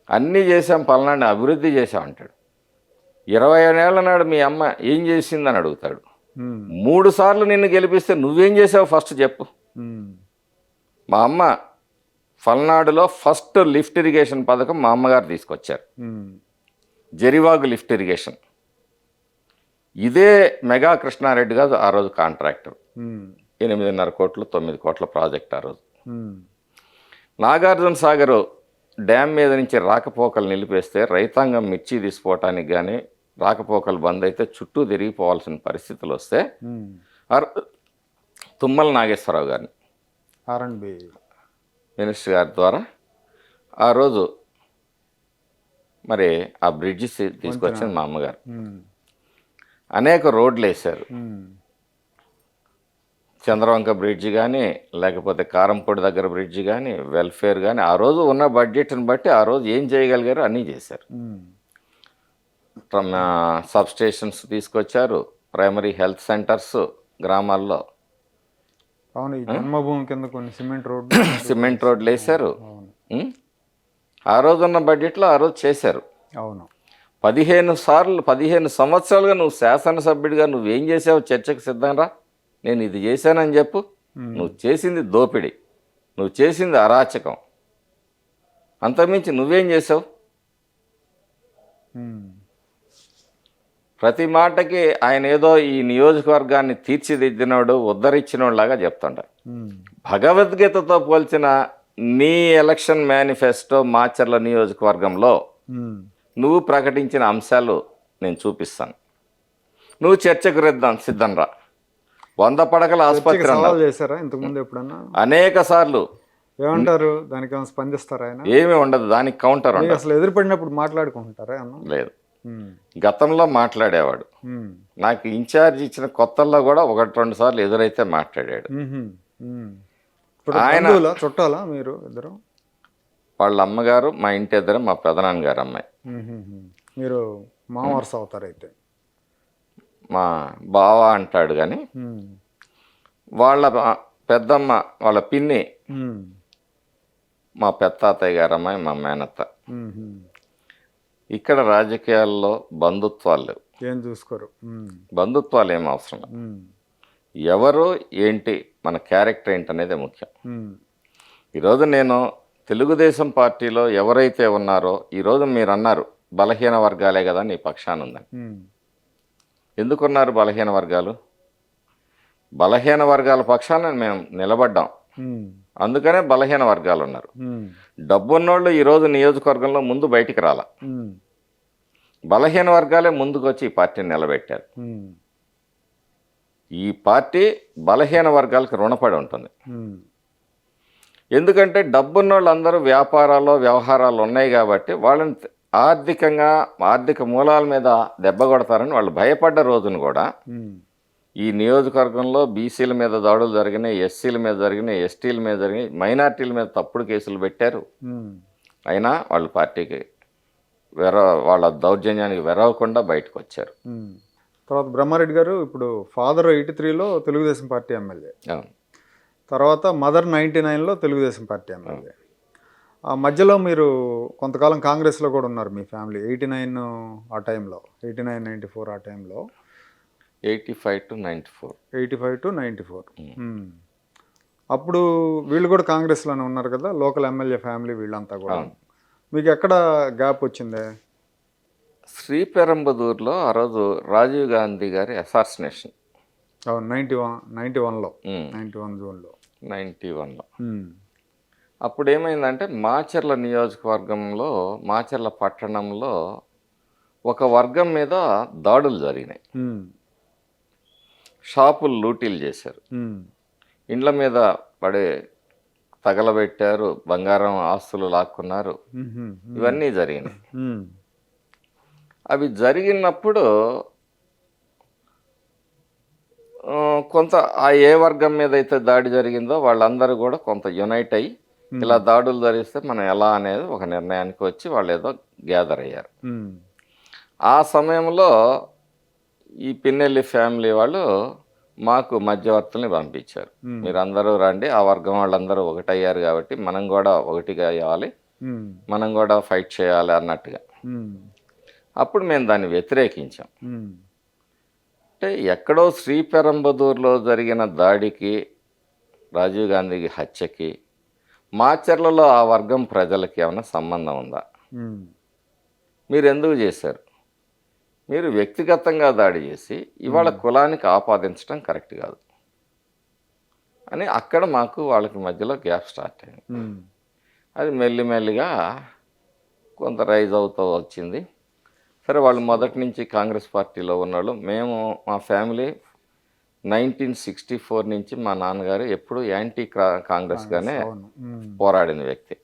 అన్నీ చేసాం, పల్నాడిని అభివృద్ధి చేసాం అంటాడు. 25 ఏళ్ల నాడు మీ అమ్మ ఏం చేసిందని అడుగుతాడు. 3 సార్లు నిన్ను గెలిపిస్తే నువ్వేం చేసావు ఫస్ట్ చెప్పు. మా అమ్మ పల్నాడులో ఫస్ట్ లిఫ్ట్ ఇరిగేషన్ పథకం మా అమ్మగారు తీసుకొచ్చారు. జరివాగు లిఫ్ట్ ఇరిగేషన్. ఇదే మెగా కృష్ణారెడ్డి గారు ఆ రోజు కాంట్రాక్టర్. 8.5 కోట్లు 9 కోట్ల ప్రాజెక్ట్ ఆ రోజు. నాగార్జున సాగర్ డ్యామ్ మీద నుంచి రాకపోకలు నిలిపేస్తే రైతాంగం మిర్చి తీసుకోవటానికి కానీ, రాకపోకలు బంద్ అయితే చుట్టూ తిరిగిపోవాల్సిన పరిస్థితులు వస్తే తుమ్మల నాగేశ్వరరావు గారిని R&B మినిస్టర్ గారి ద్వారా ఆ రోజు మరి ఆ బ్రిడ్జి తీసుకొచ్చింది మా అమ్మగారు. అనేక రోడ్లు వేశారు. చంద్రవంక బ్రిడ్జి కానీ, లేకపోతే కారంపొడి దగ్గర బ్రిడ్జి కానీ, వెల్ఫేర్ కానీ, ఆ రోజు ఉన్న బడ్జెట్ని బట్టి ఆ రోజు ఏం చేయగలిగారు అన్నీ చేశారు. సబ్స్టేషన్స్ తీసుకొచ్చారు, ప్రైమరీ హెల్త్ సెంటర్స్ గ్రామాల్లో. అవును, ఈ జన్మభూమి కింద కొన్ని సిమెంట్ రోడ్లు వేశారు. ఆ రోజు ఉన్న బడ్జెట్లో ఆ రోజు చేశారు. అవును, 15 సంవత్సరాలుగా నువ్వు శాసనసభ్యుడిగా నువ్వేం చేసావు చర్చకు సిద్ధంరా. నేను ఇది చేశానని చెప్పు. నువ్వు చేసింది దోపిడీ, నువ్వు చేసింది అరాచకం, అంతకుమించి నువ్వేం చేసావు? ప్రతి మాటకి ఆయన ఏదో ఈ నియోజకవర్గాన్ని తీర్చిదిద్దినోడు, ఉద్ధరించినోడులాగా చెప్తుంటారు. భగవద్గీతతో పోల్చిన నీ ఎలక్షన్ మేనిఫెస్టో మాచర్ల నియోజకవర్గంలో నువ్వు ప్రకటించిన అంశాలు నేను చూపిస్తాను. నువ్వు చర్చకు సిద్ధం రా. 100 పడకల ఆసుపత్రి చేశారా ఇంతకుముందు ఎప్పుడన్నా? అనేక సార్లు. ఏమంటారు దానికి? ఏమైనా స్పందిస్తారా? ఆయన ఏమీ ఉండదు, దానికి కౌంటర్ ఉండదు. అసలు ఎదురుపడినప్పుడు మాట్లాడుకుంటారా? లేదు, గతంలో మాట్లాడేవాడు. నాకు ఇన్ఛార్జ్ ఇచ్చిన కొత్తల్లో కూడా 1-2 సార్లు ఎదురైతే మాట్లాడాడు. ఆయన చుట్టాలా మీరు ఇద్దరు? వాళ్ళ అమ్మగారు మా ఇంటి ఎదురు మా పెదనాన్నగారు అమ్మాయి. మీరు మామవర్స అవుతారు అయితే? మా బావ అంటాడు కానీ వాళ్ళ పెద్దమ్మ, వాళ్ళ పిన్ని మా పెత్తాతయ్య గారు అమ్మాయి, మా మేనత్త. ఇక్కడ రాజకీయాల్లో బంధుత్వాలు లేవు, ఏం చూసుకోరు. బంధుత్వాలు ఏం అవసరం. ఎవరు ఏంటి, మన క్యారెక్టర్ ఏంటనేదే ముఖ్యం. ఈరోజు నేను తెలుగుదేశం పార్టీలో ఎవరైతే ఉన్నారో, ఈరోజు మీరు అన్నారు బలహీన వర్గాలే కదా నీ పక్షాన ఉందని. ఎందుకున్నారు బలహీన వర్గాలు? బలహీన వర్గాల పక్షాన మేము నిలబడ్డాం, అందుకనే బలహీన వర్గాలు ఉన్నారు. డబ్బున్నోళ్ళు ఈరోజు నియోజకవర్గంలో ముందు బయటికి రాల. బలహీన వర్గాలే ముందుకు వచ్చి ఈ పార్టీని నిలబెట్టారు. ఉమ్, ఈ పార్టీ బలహీన వర్గాలకు రుణపడి ఉంటుంది. ఉమ్, ఎందుకంటే డబ్బున్న వాళ్ళందరూ వ్యాపారాల్లో వ్యవహారాలు ఉన్నాయి కాబట్టి వాళ్ళని ఆర్థికంగా ఆర్థిక మూలాల మీద దెబ్బ కొడతారని వాళ్ళు భయపడ్డ రోజును కూడా ఉమ్, ఈ నియోజకవర్గంలో బీసీల మీద దాడులు జరిగినాయి, ఎస్సీల మీద జరిగినాయి, ఎస్టీల మీద జరిగినాయి, మైనార్టీల మీద తప్పుడు కేసులు పెట్టారు. ఉమ్, అయినా వాళ్ళు పార్టీకి వాళ్ళ దౌర్జన్యానికి వెరవకుండా బయటకు వచ్చారు. ఉమ్. తర్వాత బ్రహ్మారెడ్డి గారు ఇప్పుడు ఫాదర్ 83లో తెలుగుదేశం పార్టీ ఎమ్మెల్యే, అవును. తర్వాత మదర్ 99లో తెలుగుదేశం పార్టీ ఎమ్మెల్యే. ఆ మధ్యలో మీరు కొంతకాలం కాంగ్రెస్లో కూడా ఉన్నారు మీ ఫ్యామిలీ. 89 ఆ టైంలో, 89, 94 ఆ టైంలో, 85 to 94. 85 to 94. అప్పుడు వీళ్ళు కూడా కాంగ్రెస్లోనే ఉన్నారు కదా, లోకల్ ఎమ్మెల్యే ఫ్యామిలీ వీళ్ళంతా కూడా. అవును. మీకు ఎక్కడ గ్యాప్ వచ్చిందే? శ్రీపెరంబదూరులో ఆ రోజు రాజీవ్ గాంధీ గారి అసాసినేషన్. అవును, 91లో 91 జూన్లో. 91లో. అప్పుడు ఏమైందంటే మాచర్ల నియోజకవర్గంలో, మాచర్ల పట్టణంలో ఒక వర్గం మీద దాడులు జరిగినాయి. షాపులు లూటీలు చేశారు, ఇండ్ల మీద పడే తగలబెట్టారు, బంగారం ఆస్తులు లాక్కున్నారు. ఇవన్నీ జరిగినాయి. అవి జరిగినప్పుడు కొంత ఆ ఏ వర్గం మీద అయితే దాడి జరిగిందో వాళ్ళందరూ కూడా కొంత యునైట్ అయ్యి ఇలా దాడులు జరిగిస్తే మనం ఎలా అనేది ఒక నిర్ణయానికి వచ్చి వాళ్ళు ఏదో గ్యాదర్ అయ్యారు. ఆ సమయంలో ఈ పిన్నెల్లి ఫ్యామిలీ వాళ్ళు మాకు మధ్యవర్తుల్ని పంపించారు. మీరందరూ రండి, ఆ వర్గం వాళ్ళందరూ ఒకటయ్యారు కాబట్టి మనం కూడా ఒకటిగా అవ్వాలి, మనం కూడా ఫైట్ చేయాలి అన్నట్టుగా. అప్పుడు మేము దాన్ని వ్యతిరేకించాం. అంటే ఎక్కడో శ్రీపెరంబదూరులో జరిగిన దాడికి, రాజీవ్ గాంధీ హత్యకి మాచర్లలో ఆ వర్గం ప్రజలకి ఏమైనా సంబంధం ఉందా? మీరు ఎందుకు చేశారు? మీరు వ్యక్తిగతంగా దాడి చేసి ఇవాళ కులానికి ఆపాదించడం కరెక్ట్ కాదు అని అక్కడ మాకు వాళ్ళకి మధ్యలో గ్యాప్ స్టార్ట్ అయింది. అది మెల్లిమెల్లిగా కొంత రైజ్ అవుతూ వచ్చింది. సరే, వాళ్ళు మొదటి నుంచి కాంగ్రెస్ పార్టీలో ఉన్నాళ్ళు. మేము మా ఫ్యామిలీ 1964 నుంచి మా నాన్నగారు ఎప్పుడు యాంటీ కాంగ్రెస్గానే పోరాడిన వ్యక్తి.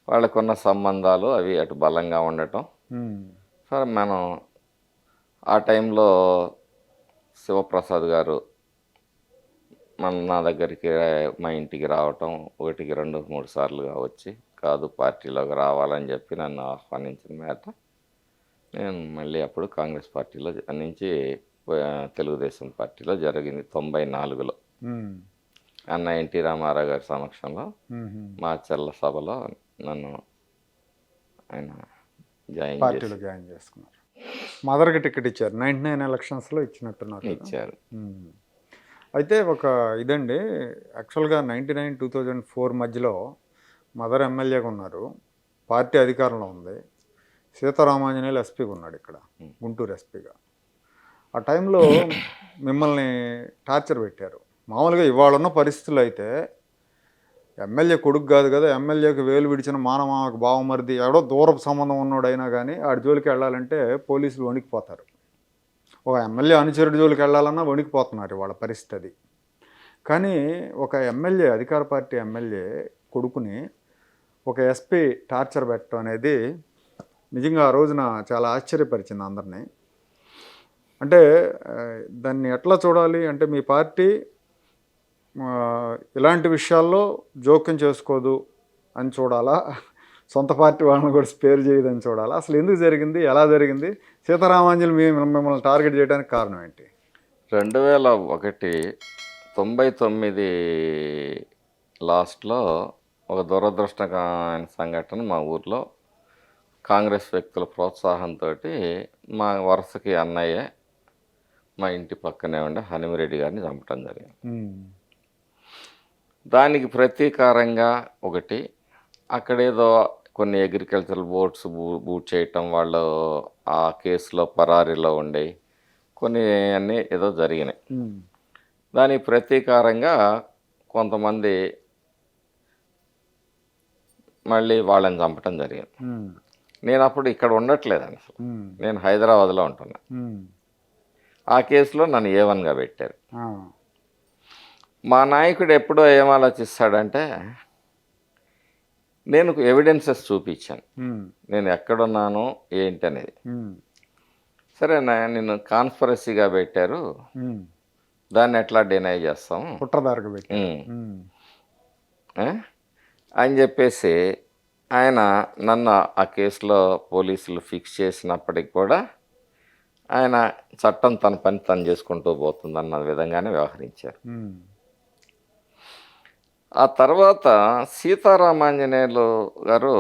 వాళ్ళకున్న సంబంధాలు అవి అటు బలంగా ఉండటం. సరే, మనం ఆ టైంలో శివప్రసాద్ గారు నా దగ్గరికి మా ఇంటికి రావటం 1, 2, 3 సార్లుగా వచ్చి కాదు పార్టీలోకి రావాలని చెప్పి నన్ను ఆహ్వానించిన మేట నేను మళ్ళీ అప్పుడు కాంగ్రెస్ పార్టీలో నుంచి తెలుగుదేశం పార్టీలో జరిగింది 94లో. అన్న ఎన్టీ రామారావు గారి సమక్షంలో మాచర్ల సభలో నన్ను ఆయన జాయిన్ చేసుకున్నారు. మదర్కి టికెట్ ఇచ్చారు 99 ఎలక్షన్స్లో ఇచ్చినట్టున్నారు. ఇచ్చారు. అయితే ఒక ఇదండి, యాక్చువల్గా 99, 2004 మధ్యలో మదర్ ఎమ్మెల్యేగా ఉన్నారు, పార్టీ అధికారంలో ఉంది. సీతారామాంజనేయులు ఎస్పీగా ఉన్నాడు ఇక్కడ, గుంటూరు ఎస్పీగా. ఆ టైంలో మిమ్మల్ని టార్చర్ పెట్టారు. మామూలుగా ఇవాళ ఉన్న పరిస్థితులు అయితే ఎమ్మెల్యే కొడుకు కాదు కదా, ఎమ్మెల్యేకి వేలు విడిచిన మానమామకు బావమరిది ఎవడో దూరపు సంబంధం ఉన్నోడైనా కానీ ఆడి జోలికి వెళ్ళాలంటే పోలీసులు వణికిపోతారు. ఒక ఎమ్మెల్యే అనుచరుడి జోలికి వెళ్ళాలన్నా వణికిపోతున్నారు వాళ్ళ పరిస్థితి. కానీ ఒక ఎమ్మెల్యే, అధికార పార్టీ ఎమ్మెల్యే కొడుకుని ఒక ఎస్పీ టార్చర్ పెట్టడం అనేది నిజంగా ఆ రోజున చాలా ఆశ్చర్యపరిచింది అందరినీ. అంటే దాన్ని ఎట్లా చూడాలి అంటే, మీ పార్టీ ఇలాంటి విషయాల్లో జోక్యం చేసుకోదు అని చూడాలా, సొంత పార్టీ వాళ్ళని కూడా స్పేర్ చేయదని చూడాలా? అసలు ఎందుకు జరిగింది, ఎలా జరిగింది? సీతారామాంజలి మిమ్మల్ని టార్గెట్ చేయడానికి కారణం ఏంటి? 2001 99 లాస్ట్లో ఒక దురదృష్టకరమైన సంఘటన మా ఊర్లో కాంగ్రెస్ వ్యక్తుల ప్రోత్సాహంతో మా వరుసకి అన్నయ్య మా ఇంటి పక్కనే ఉండే హనుమిరెడ్డి గారిని చంపడం జరిగింది. దానికి ప్రతీకారంగా ఒకటి అక్కడేదో కొన్ని అగ్రికల్చరల్ బోర్డ్స్ బూట్ చేయటం, వాళ్ళు ఆ కేసులో పరారీలో ఉండే కొన్ని అన్నీ ఏదో జరిగినాయి. దానికి ప్రతీకారంగా కొంతమంది మళ్ళీ వాళ్ళని చంపటం జరిగింది. నేను అప్పుడు ఇక్కడ ఉండట్లేదండి అసలు. ఉమ్, నేను హైదరాబాద్లో ఉంటున్నా. ఉమ్, ఆ కేసులో నన్ను A1గా పెట్టారు. ఆ, మా నాయకుడు ఎప్పుడో ఏం ఆలోచిస్తాడంటే, నేను ఎవిడెన్సెస్ చూపించాను, ఉమ్, నేను ఎక్కడున్నాను ఏంటి అనేది. ఉమ్, సరే నిన్ను కాన్స్పరసీగా పెట్టారు, ఉమ్. దాన్ని ఎట్లా డినై చేస్తాం కుట్రదారకు పెట్టారు. ఉమ్, ఉమ్, ఆ? అని చెప్పేసి ఆయన నన్ను ఆ కేసులో పోలీసులు ఫిక్స్ చేసినప్పటికి కూడా ఆయన చట్టం తన పని తను చేసుకుంటూ పోతుందన్న విధంగానే వ్యవహరించారు. ఉమ్, ఆ తర్వాత సీతారామాంజనేయులు గారు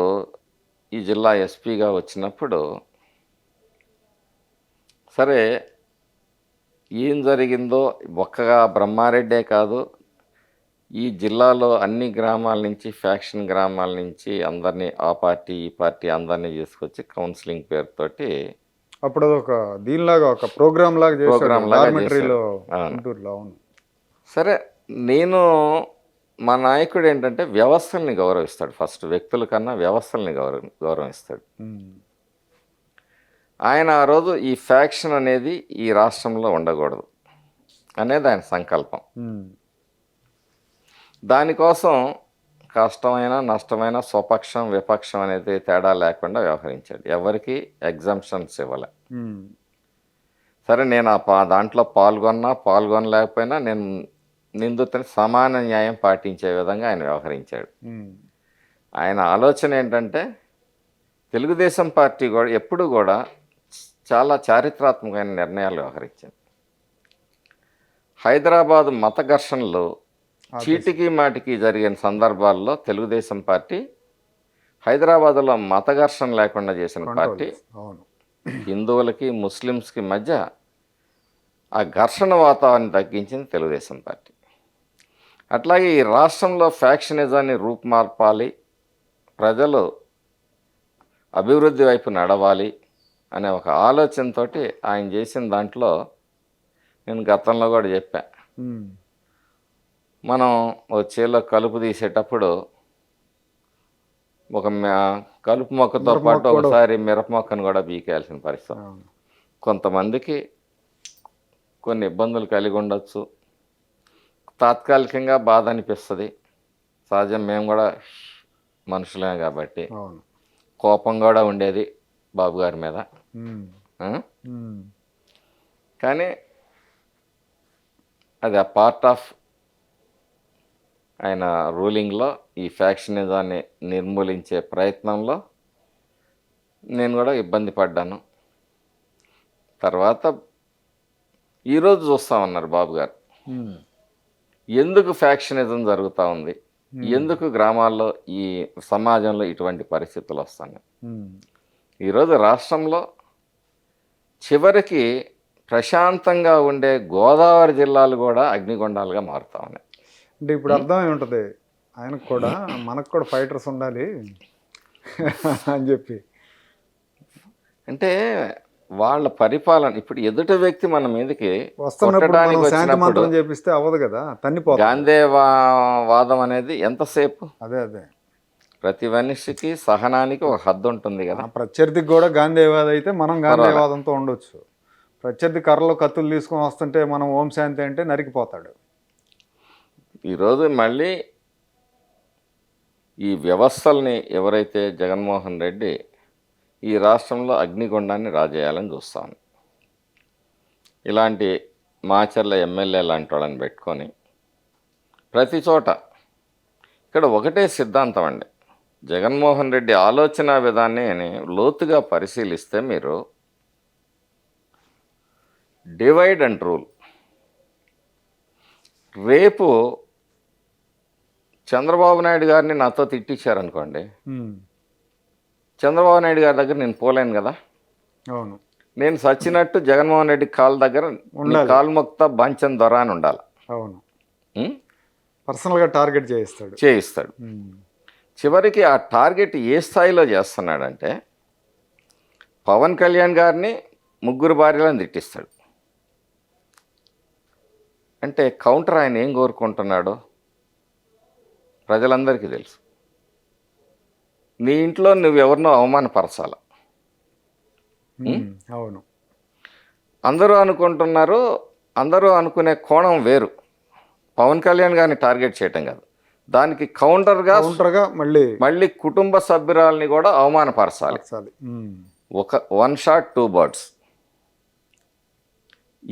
ఈ జిల్లా ఎస్పీగా వచ్చినప్పుడు సరే ఏం జరిగిందో ఒక్కగా బ్రహ్మారెడ్డే కాదు, ఈ జిల్లాలో అన్ని గ్రామాల నుంచి ఫ్యాక్షన్ గ్రామాల నుంచి అందరినీ ఆ పార్టీ ఈ పార్టీ అందరినీ తీసుకొచ్చి కౌన్సిలింగ్ పేరుతోటి అప్పుడు అది ఒక దీనిలాగా ఒక ప్రోగ్రామ్ లాగా చేశాడు ప్రోగ్రామ్ లాగా డార్మెటరీలో చేశాడు. అవును. గుంటూరులో. అవును. సరే నేను మా నాయకుడు ఏంటంటే వ్యవస్థల్ని గౌరవిస్తాడు. ఫస్ట్ వ్యక్తుల కన్నా వ్యవస్థల్ని గౌరవిస్తాడు. ఉమ్, ఆయన ఆ రోజు ఈ ఫ్యాక్షన్ అనేది ఈ రాష్ట్రంలో ఉండకూడదు అనేది ఆయన సంకల్పం. ఉమ్, దానికోసం కష్టమైన నష్టమైన స్వపక్షం విపక్షం అనేది తేడా లేకుండా వ్యవహరించాడు. ఎవరికి ఎగ్జంప్షన్స్ ఇవ్వలే. ఉమ్, సరే నేను దాంట్లో పాల్గొనలేకపోయినా నేను నిందితుని సమాన న్యాయం పాటించే విధంగా ఆయన వ్యవహరించాడు. ఉమ్, ఆయన ఆలోచన ఏంటంటే తెలుగుదేశం పార్టీ కూడా ఎప్పుడు కూడా చాలా చారిత్రాత్మకమైన నిర్ణయాలు వ్యవహరించింది. హైదరాబాద్ మత ఘర్షణలు చీటికి మాటికి జరిగిన సందర్భాల్లో తెలుగుదేశం పార్టీ హైదరాబాద్లో మత ఘర్షణ లేకుండా చేసిన పార్టీ. అవును. హిందువులకి ముస్లిమ్స్కి మధ్య ఆ ఘర్షణ వాతావరణం తగ్గించింది తెలుగుదేశం పార్టీ. అట్లాగే ఈ రాష్ట్రంలో ఫ్యాక్షనిజాన్ని రూపుమార్పాలి, ప్రజలు అభివృద్ధి వైపు నడవాలి అనే ఒక ఆలోచనతో ఆయన చేసిన దాంట్లో నేను గతంలో కూడా చెప్పా, ఉమ్, మనం ఒక చేలో కలుపు తీసేటప్పుడు ఒక కలుపు మొక్కతో పాటు ఒకసారి మిరప మొక్కను కూడా బీకేయాల్సిన పరిస్థితి. అవును. కొంతమందికి కొన్ని ఇబ్బందులు కలిగి ఉండొచ్చు, తాత్కాలికంగా బాధ అనిపిస్తుంది, సహజం. మేము కూడా మనుషులమే కాబట్టి అవును. కోపం కూడా ఉండేది బాబు గారి మీద. ఉమ్, ఆ? ఉమ్, కానీ అది ఆ పార్ట్ ఆఫ్ ఆయన రూలింగ్లో ఈ ఫ్యాక్షనిజాన్ని నిర్మూలించే ప్రయత్నంలో నేను కూడా ఇబ్బంది పడ్డాను. తర్వాత ఈరోజు చూస్తామన్నారు బాబు గారు, ఉమ్, ఎందుకు ఫ్యాక్షనిజం జరుగుతూ ఉంది, ఎందుకు గ్రామాల్లో ఈ సమాజంలో ఇటువంటి పరిస్థితులు వస్తున్నాయి. ఉమ్, ఈరోజు రాష్ట్రంలో చివరికి ప్రశాంతంగా ఉండే గోదావరి జిల్లాలు కూడా అగ్నిగుండాలుగా మారుతూ ఉన్నాయి. అంటే ఇప్పుడు అర్థమై ఉంటుంది ఆయనకు కూడా, మనకు కూడా ఫైటర్స్ ఉండాలి అని చెప్పి. అంటే వాళ్ళ పరిపాలన ఇప్పుడు ఎదుటి వ్యక్తి మన మీదకి వస్తున్నప్పుడు కొట్టడానికి మనం శాంతి వచ్చినప్పుడు మంత్రం చేపిస్తే అవ్వదు కదా, తన్నిపోతుంది. గాంధీ వాదం అనేది ఎంతసేపు? అదే ప్రతి మనిషికి సహనానికి ఒక హద్దు ఉంటుంది కదా. ప్రత్యర్థికి కూడా గాంధీవాదం అయితే మనం గాంధీవాదంతో ఉండొచ్చు. ప్రత్యర్థి కర్రలో కత్తులు తీసుకొని వస్తుంటే మనం ఓం శాంతి అంటే నరికిపోతాడు. ఈరోజు మళ్ళీ ఈ వ్యవస్థల్ని ఎవరైతే జగన్మోహన్ రెడ్డి ఈ రాష్ట్రంలో అగ్నిగుండాన్ని రాజేయాలని చూస్తాను. ఇలాంటి మాచర్ల ఎమ్మెల్యే లాంటి వాళ్ళని పెట్టుకొని ప్రతి చోట ఇక్కడ ఒకటే సిద్ధాంతం అండి. జగన్మోహన్ రెడ్డి ఆలోచన విధాన్ని లోతుగా పరిశీలిస్తే మీరు డివైడ్ అండ్ రూల్. రేపు చంద్రబాబు నాయుడు గారిని నాతో తిట్టించారనుకోండి, చంద్రబాబు నాయుడు గారి దగ్గర నేను పోలేను కదా. అవును. నేను సచ్చినట్టు జగన్మోహన్ రెడ్డి కాళ్ళ దగ్గర కాలు మొక్తా బంచన్ దొర అని ఉండాలి. అవును. పర్సనల్గా టార్గెట్ చేయిస్తాడు. చివరికి ఆ టార్గెట్ ఏ స్థాయిలో చేస్తున్నాడంటే పవన్ కళ్యాణ్ గారిని ముగ్గురు భార్యలను తిట్టిస్తాడు. అంటే కౌంటర్ ఆయన ఏం కోరుకుంటున్నాడో ప్రజలందరికీ తెలుసు. నీ ఇంట్లో నువ్వెవరినో అవమానపరచాల, అవును. అందరూ అనుకుంటున్నారు, అందరూ అనుకునే కోణం వేరు. పవన్ కళ్యాణ్ గారిని టార్గెట్ చేయటం కాదు, దానికి కౌంటర్గా కౌంటర్గా మళ్ళీ మళ్ళీ కుటుంబ సభ్యురాల్ని కూడా అవమానపరచాలి. మార్చాలి. ఒక వన్ షాట్ టూ బర్డ్స్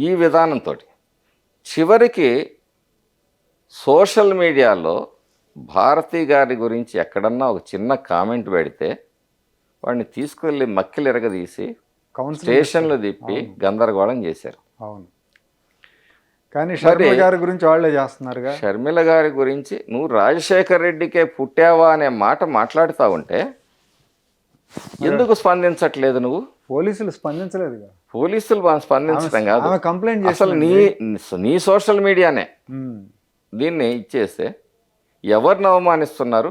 ఈ విధానంతో చివరికి సోషల్ మీడియాలో భారతి గారి గురించి ఎక్కడన్నా ఒక చిన్న కామెంట్ పెడితే వాడిని తీసుకెళ్ళి మక్కిలు ఎరగదీసి స్టేషన్లో తిప్పి గందరగోళం చేశారు. అవును. కానీ షర్మిల గారి గురించి వాళ్ళే చేస్తున్నారుగా. షర్మిల గారి గురించి నువ్వు రాజశేఖర్ రెడ్డికే పుట్టావా అనే మాట మాట్లాడుతూ ఉంటే ఎందుకు స్పందించట్లేదు నువ్వు? పోలీసులు స్పందించలేదుగా. పోలీసులు స్పందించడం కాదు, కంప్లైంట్ అసలు నీ సోషల్ మీడియానే దీన్ని ఇచ్చేస్తే ఎవరిని అవమానిస్తున్నారు?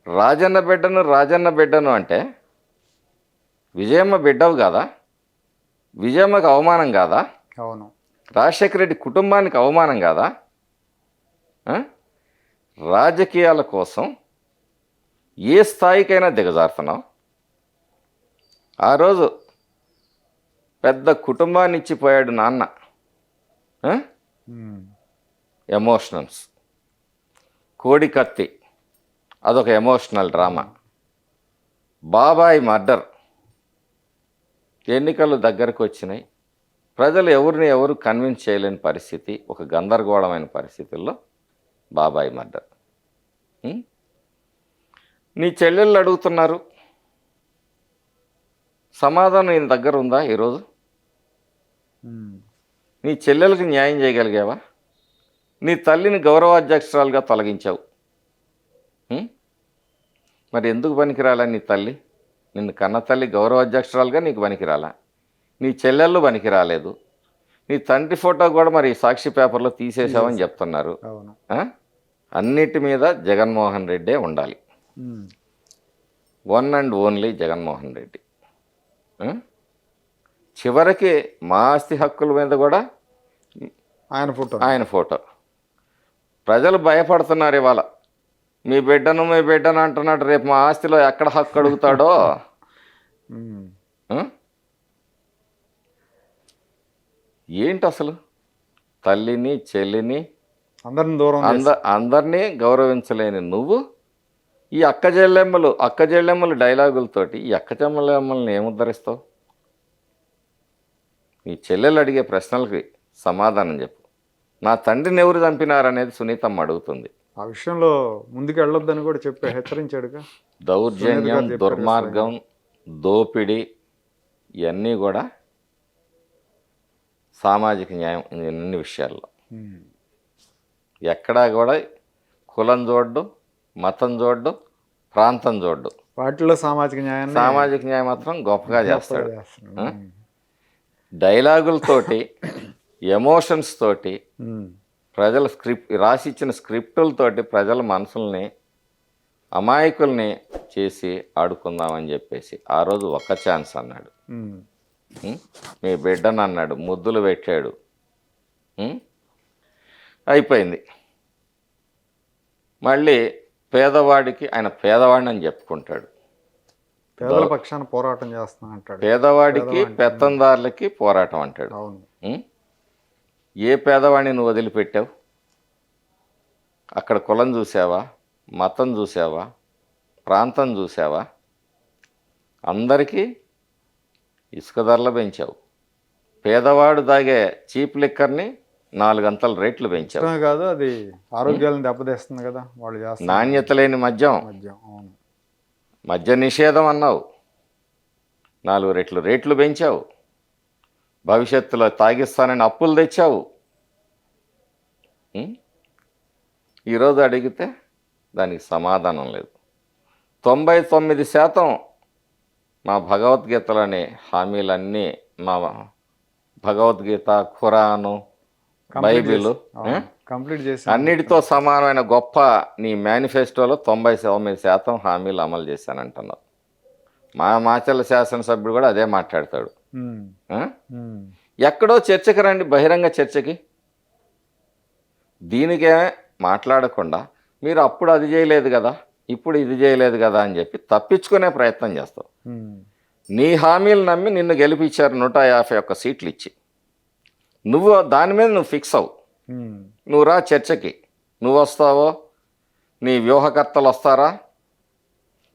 రాజన్న బిడ్డను అంటే విజయమ్మ బిడ్డవు కాదా? విజయమ్మకు అవమానం కాదా? అవును. రాజశేఖర రెడ్డి కుటుంబానికి అవమానం కాదా? రాజకీయాల కోసం ఏ స్థాయికైనా దిగజారుతున్నావు. ఆ రోజు పెద్ద కుటుంబాన్ని ఇచ్చిపోయాడు నాన్న. ఎమోషనల్స్. కోడి కత్తి అదొక ఎమోషనల్ డ్రామా. బాబాయ్ మర్డర్. ఎన్నికలు దగ్గరకు వచ్చినాయి, ప్రజలు ఎవరు కన్విన్స్ చేయలేని పరిస్థితి, ఒక గందరగోళమైన పరిస్థితుల్లో బాబాయ్ మర్డర్. నీ చెల్లెళ్ళు అడుగుతున్నారు, సమాధానం నీ దగ్గర ఉందా ఈరోజు? నీ చెల్లెలకు న్యాయం చేయగలిగావా? నీ తల్లిని గౌరవాధ్యక్షురాలుగా తొలగించావు. మరి ఎందుకు పనికిరాలా నీ తల్లి? నిన్ను కన్న తల్లి గౌరవాధ్యక్షురాలుగా నీకు పనికిరాలా? నీ చెల్లెళ్ళు పనికి రాలేదు. నీ తండ్రి ఫోటో కూడా మరి సాక్షి పేపర్లో తీసేసావని చెప్తున్నారు. అన్నిటి మీద జగన్మోహన్ రెడ్డే ఉండాలి. One and only Jaganmohan Reddy. చివరికి మా ఆస్తి హక్కుల మీద కూడా ఆయన ఫోటో. ప్రజలు భయపడుతున్నారు ఇవాళ. మీ బిడ్డను అంటున్నాడు, రేపు మా ఆస్తిలో ఎక్కడ హక్కు అడుగుతాడో. ఏంటి అసలు? తల్లిని చెల్లిని అందరినీ గౌరవించలేని నువ్వు ఈ అక్క చెల్లెమ్మలు డైలాగులతోటి ఈ అక్క చెల్లెమ్మల్ని ఏముద్ధరిస్తావు? నీ చెల్లెలు అడిగే ప్రశ్నలకి సమాధానం చెప్పు. నా తండ్రిని ఎవరు చంపినారనేది సునీతమ్మ అడుగుతుంది. ఆ విషయంలో ముందుకు వెళ్ళొద్దని కూడా చెప్పి హెచ్చరించాడుగా. దౌర్జన్యం, దుర్మార్గం, దోపిడీ ఇవన్నీ కూడా సామాజిక న్యాయం అన్ని విషయాల్లో ఎక్కడా కూడా కులం చూడ్డు, మతం చూడ్డు, ప్రాంతం చూడ్డు. వాటిలో సామాజిక న్యాయం మాత్రం గొప్పగా చేస్తాడు. డైలాగులతోటి, ఎమోషన్స్ తోటి, ప్రజల రాసిచ్చిన స్క్రిప్టులతోటి ప్రజల మనసుల్ని అమాయకుల్ని చేసి ఆడుకుందామని చెప్పేసి ఆ రోజు ఒక ఛాన్స్ అన్నాడు. మీ బిడ్డను అన్నాడు, ముద్దులు పెట్టాడు, అయిపోయింది. మళ్ళీ పేదవాడికి ఆయన పేదవాడిని అని చెప్పుకుంటాడు. పేదల పక్షాన పోరాటం చేస్తున్నా అంటాడు. పేదవాడికి పెత్తందారులకి పోరాటం అంటాడు. ఏ పేదవాడిని నువ్వు వదిలిపెట్టావు? అక్కడ కులం చూసావా? మతం చూసావా? ప్రాంతం చూసావా? అందరికీ ఇసుక ధరలు పెంచావు. పేదవాడు తాగే చీప్ లిక్కర్ని 4 గంటల రేట్లు పెంచావు. కాదు, అది ఆరోగ్యాలను దెబ్బతీస్తుంది కదా వాళ్ళు చేస్తారు. నాణ్యత లేని మద్యం, మద్య నిషేధం అన్నావు, 4 రెట్లు రేట్లు పెంచావు. భవిష్యత్తులో తాగిస్తానని అప్పులు తెచ్చావు. ఈరోజు అడిగితే దానికి సమాధానం లేదు. 99% మా భగవద్గీతలోని హామీలన్నీ, మా భగవద్గీత, ఖురాను, బైబిల్ కంప్లీట్ చేసి అన్నిటితో సమానమైన గొప్ప నీ మేనిఫెస్టోలో 99% హామీలు అమలు చేశానంటున్నావు. మా మాచర్ల శాసనసభ్యుడు కూడా అదే మాట్లాడతాడు. ఎక్కడో చర్చకి రండి, బహిరంగ చర్చకి. దీనికే మాట్లాడకుండా మీరు అప్పుడు అది చేయలేదు కదా, ఇప్పుడు ఇది చేయలేదు కదా అని చెప్పి తప్పించుకునే ప్రయత్నం చేస్తావు. నీ హామీలు నమ్మి నిన్ను గెలిపించారు 151 సీట్లు ఇచ్చి. నువ్వు దాని మీద నువ్వు ఫిక్స్ అవ్వు. ఉమ్, నువ్వు రా చర్చకి. నువ్వు వస్తావో, నీ వ్యూహకర్తలు వస్తారా?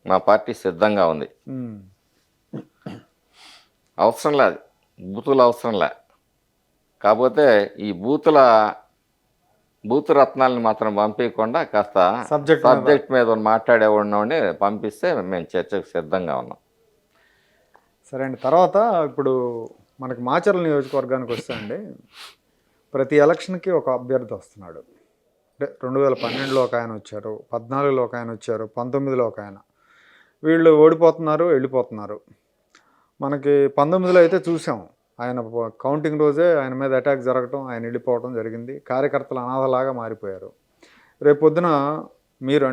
మా పార్టీ సిద్ధంగా ఉంది. ఉమ్, అవసరం లేదు, బూతులు అవసరం లే. కాకపోతే ఈ బూతు రత్నాలను మాత్రం పంపించకుండా కాస్త సబ్జెక్ట్ మీద మాట్లాడేవాడిని పంపిస్తే మేము చర్చకు సిద్ధంగా ఉన్నాం. సరే అండి. తర్వాత ఇప్పుడు మనకి మాచర్ల నియోజకవర్గానికి వస్తే అండి, ప్రతి ఎలక్షన్కి ఒక అభ్యర్థి వస్తున్నాడు. అంటే 2012లో ఒక ఆయన వచ్చారు, 14లో ఒక ఆయన వచ్చారు, 19లో ఒక ఆయన. వీళ్ళు ఓడిపోతున్నారు, వెళ్ళిపోతున్నారు. మనకి 19లో అయితే చూసాం, ఆయన కౌంటింగ్ రోజే ఆయన మీద అటాక్ జరగటం, ఆయన వెళ్ళిపోవడం జరిగింది. కార్యకర్తలు అనాథలాగా మారిపోయారు. రేపొద్దున మీరు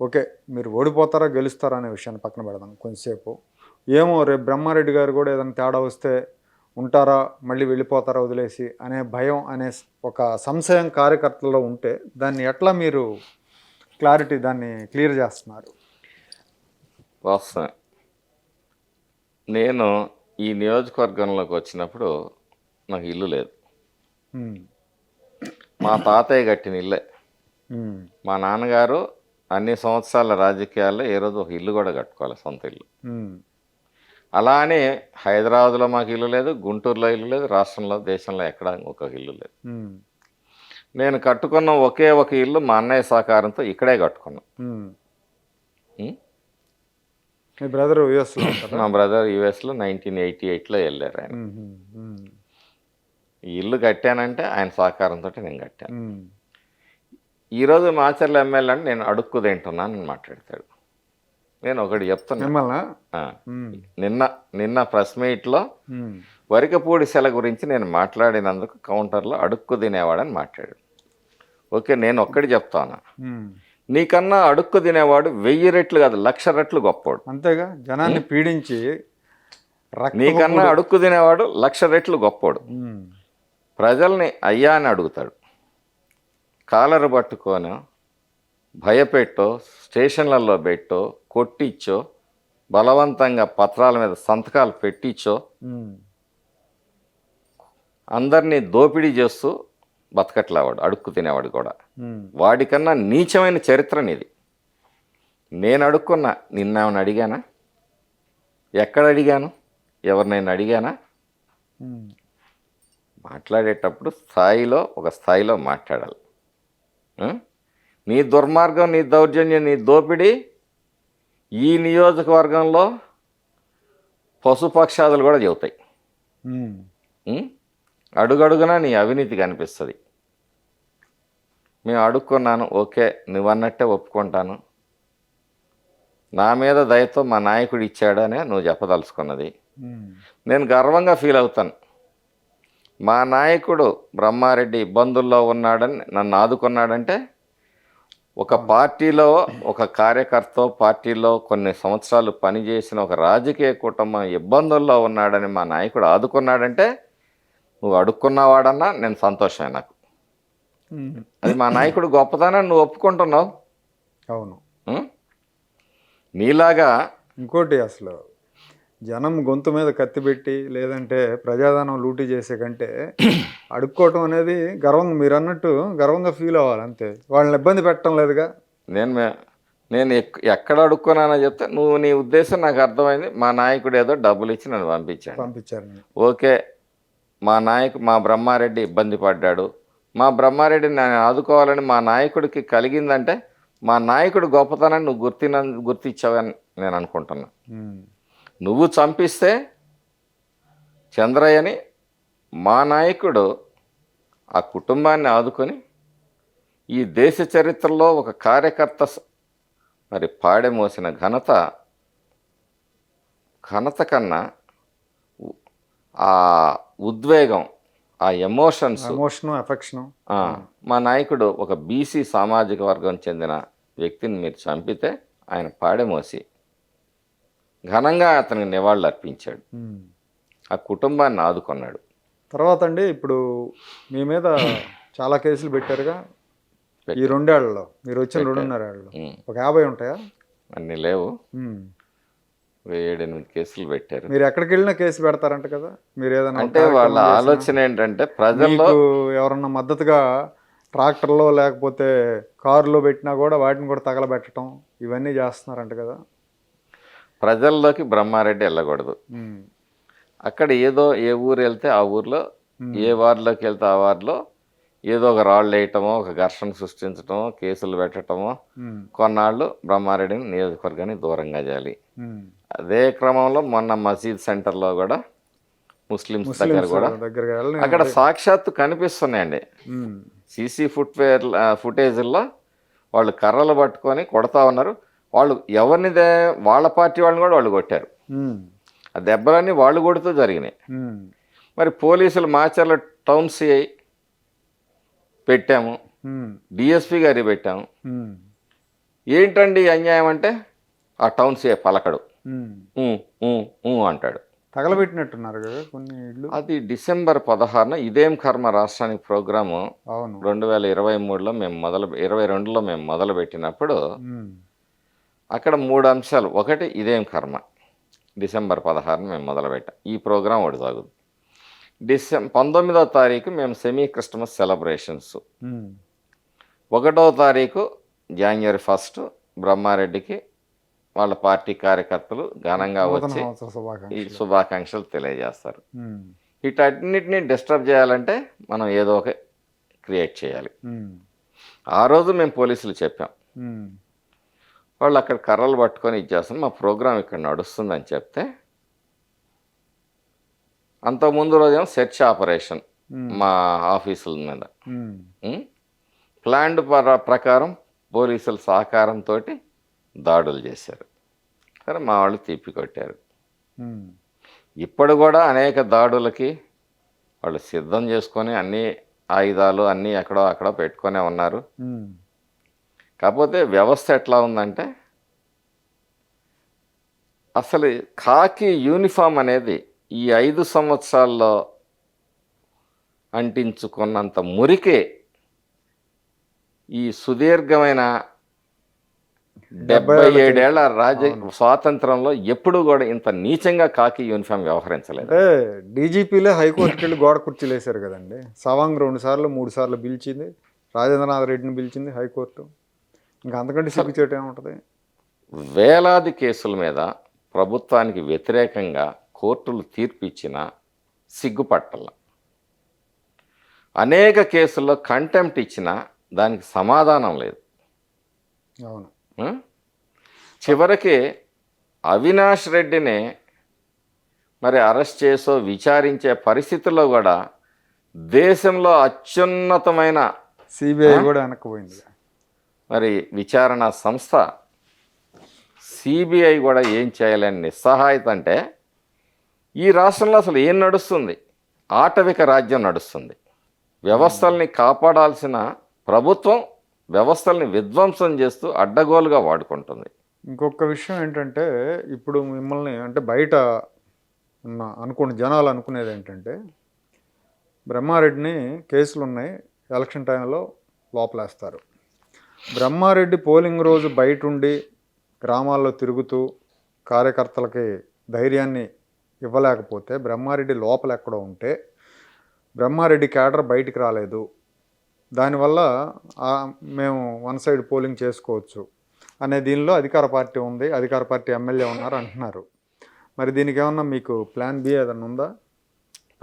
ఓకే, మీరు ఓడిపోతారా గెలుస్తారా అనే విషయాన్ని పక్కన పెడదాం కొంచెంసేపు. ఏమో రేపు బ్రహ్మారెడ్డి గారు కూడా ఏదైనా తేడా వస్తే ఉంటారా, మళ్ళీ వెళ్ళిపోతారా వదిలేసి అనే భయం, అనే ఒక సంశయం కార్యకర్తల్లో ఉంటే దాన్ని ఎట్లా మీరు దాన్ని క్లియర్ చేస్తున్నారు? వాస్తవమే. నేను ఈ నియోజకవర్గంలోకి వచ్చినప్పుడు నాకు ఇల్లు లేదు. ఉమ్, మా తాతయ్య కట్టిన ఇల్లే. ఉమ్, మా నాన్నగారు అన్ని సంవత్సరాల రాజకీయాల్లో ఏ రోజు ఒక ఇల్లు కూడా కట్టుకోవాలి, సొంత ఇల్లు. ఉమ్, అలానే హైదరాబాద్లో మాకు ఇల్లు లేదు, గుంటూరులో ఇల్లు లేదు, రాష్ట్రంలో దేశంలో ఎక్కడ ఒక ఇల్లు లేదు. ఉమ్, నేను కట్టుకున్న ఒకే ఒక ఇల్లు మా అన్నయ్య సహకారంతో ఇక్కడే కట్టుకున్నాను. ఉమ్. ఉం? మీ బ్రదర్ యూఎస్లో ఉంటారా? మా బ్రదర్ యుఎస్లో 1988లో వెళ్ళారు ఆయన. ఉమ్, ఉమ్, ఈ ఇల్లు కట్టానంటే ఆయన సహకారంతో నేను కట్టాను. ఉమ్, ఈరోజు మాచర్ల ఎమ్మెల్యే అంటే నేను అడుక్కు తింటున్నాను మాట్లాడతాడు. నేను ఒకటి చెప్తున్నా. మిమ్మల్ని ఆ, నిన్న ప్రెస్ మీట్లో ఉమ్, వరికపూడి సెల గురించి నేను మాట్లాడినందుకు కౌంటర్లో అడుక్కు తినేవాడని మాట్లాడాడు. ఓకే, నేను ఒక్కటి చెప్తాను, ఉమ్. నీకన్నా అడుక్కు తినేవాడు 1000 రెట్లు కాదు 1,00,000 రెట్లు గొప్పోడు. అంతేగా, జనాన్ని పీడించి నీకన్నా అడుక్కు తినేవాడు 1,00,000 రెట్లు గొప్పోడు. ఉమ్, ప్రజల్ని అయ్యా అని అడుగుతాడు. కాలరు పట్టుకోను భయపెట్టో, స్టేషన్లలో పెట్టో, కొట్టించో, బలవంతంగా పత్రాల మీద సంతకాలు పెట్టించో, ఉమ్, అందరినీ దోపిడీ చేస్తూ బతకట్లేవాడు అడుక్కు తినేవాడు కూడా. ఉమ్, వాడికన్నా నీచమైన చరిత్ర నీది. నేను అడుక్కున్నా, నిన్నేమైనా అడిగానా? ఎక్కడ అడిగాను? ఎవరినైనా అడిగానా? ఉమ్, మాట్లాడేటప్పుడు ఒక స్థాయిలో మాట్లాడాలి. నీ దుర్మార్గం, నీ దౌర్జన్యం, నీ దోపిడీ ఈ నియోజకవర్గంలో పశుపక్షాదులు కూడా చెబుతాయి. ఉమ్, అడుగడుగునా నీ అవినీతి కనిపిస్తుంది. మేము అడుక్కున్నాను, ఓకే, నువ్వన్నట్టే ఒప్పుకుంటాను. నా మీద దయతో మా నాయకుడు ఇచ్చాడనే నువ్వు చెప్పదలుచుకున్నది. ఉమ్, నేను గర్వంగా ఫీల్ అవుతాను. మా నాయకుడు బ్రహ్మారెడ్డి ఇబ్బందుల్లో ఉన్నాడని నన్ను ఆదుకున్నాడంటే, ఒక పార్టీలో ఒక కార్యకర్త, పార్టీలో కొన్ని సంవత్సరాలు పనిచేసిన ఒక రాజకీయ కుటుంబం ఇబ్బందుల్లో ఉన్నాడని మా నాయకుడు ఆదుకున్నాడంటే, నువ్వు అడుక్కున్నవాడన్నా నేను సంతోషమే నాకు. ఉమ్. అది మా నాయకుడు గొప్పతనాన్ని నువ్వు ఒప్పుకుంటున్నావు. అవును. ఉం? నీలాగా ఇంకోటి, అసలు జనం గొంతు మీద కత్తి పెట్టి లేదంటే ప్రజాధనం లూటీ చేసే కంటే అడుక్కోవటం అనేది గర్వంగా, మీరు అన్నట్టు గర్వంగా ఫీల్ అవ్వాలి అంతే. వాళ్ళని ఇబ్బంది పెట్టడం లేదుగా. నేను ఎక్కడ అడుక్కున్నానో చెప్తే నువ్వు నీ ఉద్దేశం నాకు అర్థమైంది. మా నాయకుడు ఏదో డబ్బులు ఇచ్చి నన్ను పంపించారు. ఓకే, మా బ్రహ్మారెడ్డి ఇబ్బంది పడ్డాడు, మా బ్రహ్మారెడ్డిని నేను ఆదుకోవాలని మా నాయకుడికి కలిగిందంటే మా నాయకుడు గొప్పతనాన్ని నువ్వు గుర్తించావని నేను అనుకుంటున్నా. నువ్వు చంపిస్తే చంద్రయ్యని మా నాయకుడు ఆ కుటుంబాన్ని ఆదుకొని ఈ దేశ చరిత్రలో ఒక కార్యకర్త మరి పాడెమోసిన ఘనత కన్నా ఆ ఉద్వేగం, ఆ ఎమోషను, ఎఫెక్షను, మా నాయకుడు ఒక బీసీ సామాజిక వర్గం చెందిన వ్యక్తిని మీరు చంపితే ఆయన పాడెమోసి ఘనంగా అతనికి నివాళులు అర్పించాడు, ఆ కుటుంబాన్ని ఆదుకున్నాడు. తర్వాత అండి, ఇప్పుడు మీ మీద చాలా కేసులు పెట్టారుగా ఈ 2 ఏళ్లలో, మీరు వచ్చిన 2.5 ఏళ్ళలో. ఒక 50 ఉంటాయా? అన్నీ లేవు. 7-8 కేసులు పెట్టారు. మీరు ఎక్కడికి వెళ్ళినా కేసు పెడతారంట కదా, మీరు ఏదైనా అంటే వాళ్ళ ఆలోచన ఏంటంటే ప్రజల్లో మీకు ఎవరన్నా మద్దతుగా ట్రాక్టర్లో లేకపోతే కారులో పెట్టినా కూడా వాటిని కూడా తగలబెట్టడం ఇవన్నీ చేస్తున్నారంట కదా. ప్రజల్లోకి బ్రహ్మారెడ్డి వెళ్ళకూడదు. ఉమ్, అక్కడ ఏదో ఏ ఊరు వెళ్తే ఆ ఊర్లో, ఏ వార్డులోకి వెళ్తే ఆ వార్డులో ఏదో ఒక రాళ్ళు వేయటమో, ఒక ఘర్షణ సృష్టించటమో, కేసులు పెట్టడమో, ఉమ్, కొన్నాళ్ళు బ్రహ్మారెడ్డిని నియోజకవర్గాన్ని దూరంగా చేయాలి. ఉమ్. అదే క్రమంలో మొన్న మసీద్ సెంటర్లో కూడా ముస్లిమ్స్ దగ్గర కూడా దగ్గరగా వెళ్ళి అక్కడ సాక్షాత్తు కనిపిస్తున్నాయండి. ఉమ్, సీసీ ఫుటేజ్ల్లో వాళ్ళు కర్రలు పట్టుకొని కొడతా ఉన్నారు. వాళ్ళు ఎవరినిదే వాళ్ళ పార్టీ వాళ్ళని కూడా వాళ్ళు కొట్టారు. ఉమ్, ఆ దెబ్బలన్నీ వాళ్ళు కొడుతూ జరిగినాయి. ఉమ్, మరి పోలీసులు మాచర్ల టౌన్ సిఐ పెట్టాము, ఉమ్, డిఎస్పి గారి పెట్టాము. ఉమ్, ఏంటండి ఈ అన్యాయం అంటే ఆ టౌన్ సిఐ పలకడు, ఉమ్. ఊ, ఊ, ఊ అంటాడు. తగలబెట్టినట్టున్నారు కదా కొన్ని ఇళ్ళు. అది డిసెంబర్ 16న ఇదేం కర్మ రాష్ట్రానికి ప్రోగ్రాము అవును. 2023లో మేము 22లో మేము మొదలుపెట్టినప్పుడు ఉమ్, అక్కడ 3 అంశాలు. ఒకటి ఇదేం కర్మ, డిసెంబర్ 16న మేము మొదలుపెట్టాం. ఈ ప్రోగ్రాం ఒకటి సాగుతుంది. 19వ తారీఖు మేము సెమీ క్రిస్టమస్ సెలబ్రేషన్స్. ఉమ్. 1వ తారీఖు జనవరి 1 బ్రహ్మారెడ్డికి వాళ్ళ పార్టీ కార్యకర్తలు ఘనంగా నూతన వచ్చి సంవత్సర ఈ శుభాకాంక్షలు. శుభాకాంక్షలు తెలియజేస్తారు. ఉమ్, వీటన్నిటిని డిస్టర్బ్ చేయాలంటే మనం ఏదో ఒక క్రియేట్ చేయాలి. ఉమ్, ఆ రోజు మేము పోలీసులు చెప్పాం, ఉమ్, వాళ్ళు అక్కడ కర్రలు పట్టుకొని ఇచ్చేస్తాం, మా ప్రోగ్రాం ఇక్కడ నడుస్తుందని చెప్తే అంతకుముందు రోజేమో సెర్చ్ ఆపరేషన్ మా ఆఫీసుల మీద ఉమ్, ప్లాన్డ్ ప్రకారం పోలీసుల సహకారంతో దాడులు చేశారు. సరే మా వాళ్ళు తీపి కొట్టారు. ఉమ్, ఇప్పుడు కూడా అనేక దాడులకి వాళ్ళు సిద్ధం చేసుకొని అన్ని ఆయుధాలు అన్నీ ఎక్కడో అక్కడ పెట్టుకొనే ఉన్నారు. ఉమ్. కాకపోతే వ్యవస్థ ఎట్లా ఉందంటే అసలు ఖాకీ యూనిఫామ్ అనేది ఈ 5 సంవత్సరాల్లో అంటించుకున్నంత మురికే ఈ సుదీర్ఘమైన 77 ఏళ్ల స్వాతంత్రంలో ఎప్పుడూ కూడా ఇంత నీచంగా కాకి యూనిఫామ్ వ్యవహరించలేదు. అంటే డీజీపీలే హైకోర్టుకి వెళ్ళి గోడ కుర్చీలు వేశారు కదండి. సవాంగ్ 2 సార్లు 3 సార్లు పిలిచింది, రాజేంద్రనాథ్ రెడ్డిని పిలిచింది హైకోర్టు. ఇంకా అంతకంటే సిగ్గుచేటు ఏముంటుంది. వేలాది కేసుల మీద ప్రభుత్వానికి వ్యతిరేకంగా కోర్టులు తీర్పు ఇచ్చినా సిగ్గుపట్టాల. అనేక కేసుల్లో కంటెంప్ట్ ఇచ్చినా దానికి సమాధానం లేదు. అవును. చివరికి అవినాష్ రెడ్డిని మరి అరెస్ట్ చేసో విచారించే పరిస్థితుల్లో కూడా దేశంలో అత్యున్నతమైన సిబిఐ కూడా వెనక్కిపోయింది. మరి విచారణ సంస్థ సిబిఐ కూడా ఏం చేయాలని నిస్సహాయత. అంటే ఈ రాష్ట్రంలో అసలు ఏం నడుస్తుంది? ఆటవిక రాజ్యం నడుస్తుంది. వ్యవస్థల్ని కాపాడాల్సిన ప్రభుత్వం వ్యవస్థల్ని విధ్వంసం చేస్తూ అడ్డగోలుగా వాడుకుంటుంది. ఇంకొక విషయం ఏంటంటే, ఇప్పుడు మిమ్మల్ని అంటే బయట ఉన్న జనాలు అనుకునేది ఏంటంటే, బ్రహ్మారెడ్డిని కేసులు ఉన్నాయి, ఎలక్షన్ టైంలో లోపలేస్తారు. బ్రహ్మారెడ్డి పోలింగ్ రోజు బయట ఉండి గ్రామాల్లో తిరుగుతూ కార్యకర్తలకి ధైర్యాన్ని ఇవ్వలేకపోతే, బ్రహ్మారెడ్డి లోపల ఎక్కడో ఉంటే బ్రహ్మారెడ్డి క్యాడర్ బయటికి రాలేదు, దానివల్ల మేము వన్ సైడ్ పోలింగ్ చేసుకోవచ్చు అనే దీనిలో అధికార పార్టీ ఉంది, అధికార పార్టీ ఎమ్మెల్యే ఉన్నారు అంటున్నారు. మరి దీనికి ఏమన్నా మీకు ప్లాన్ బి ఏదన్నా ఉందా?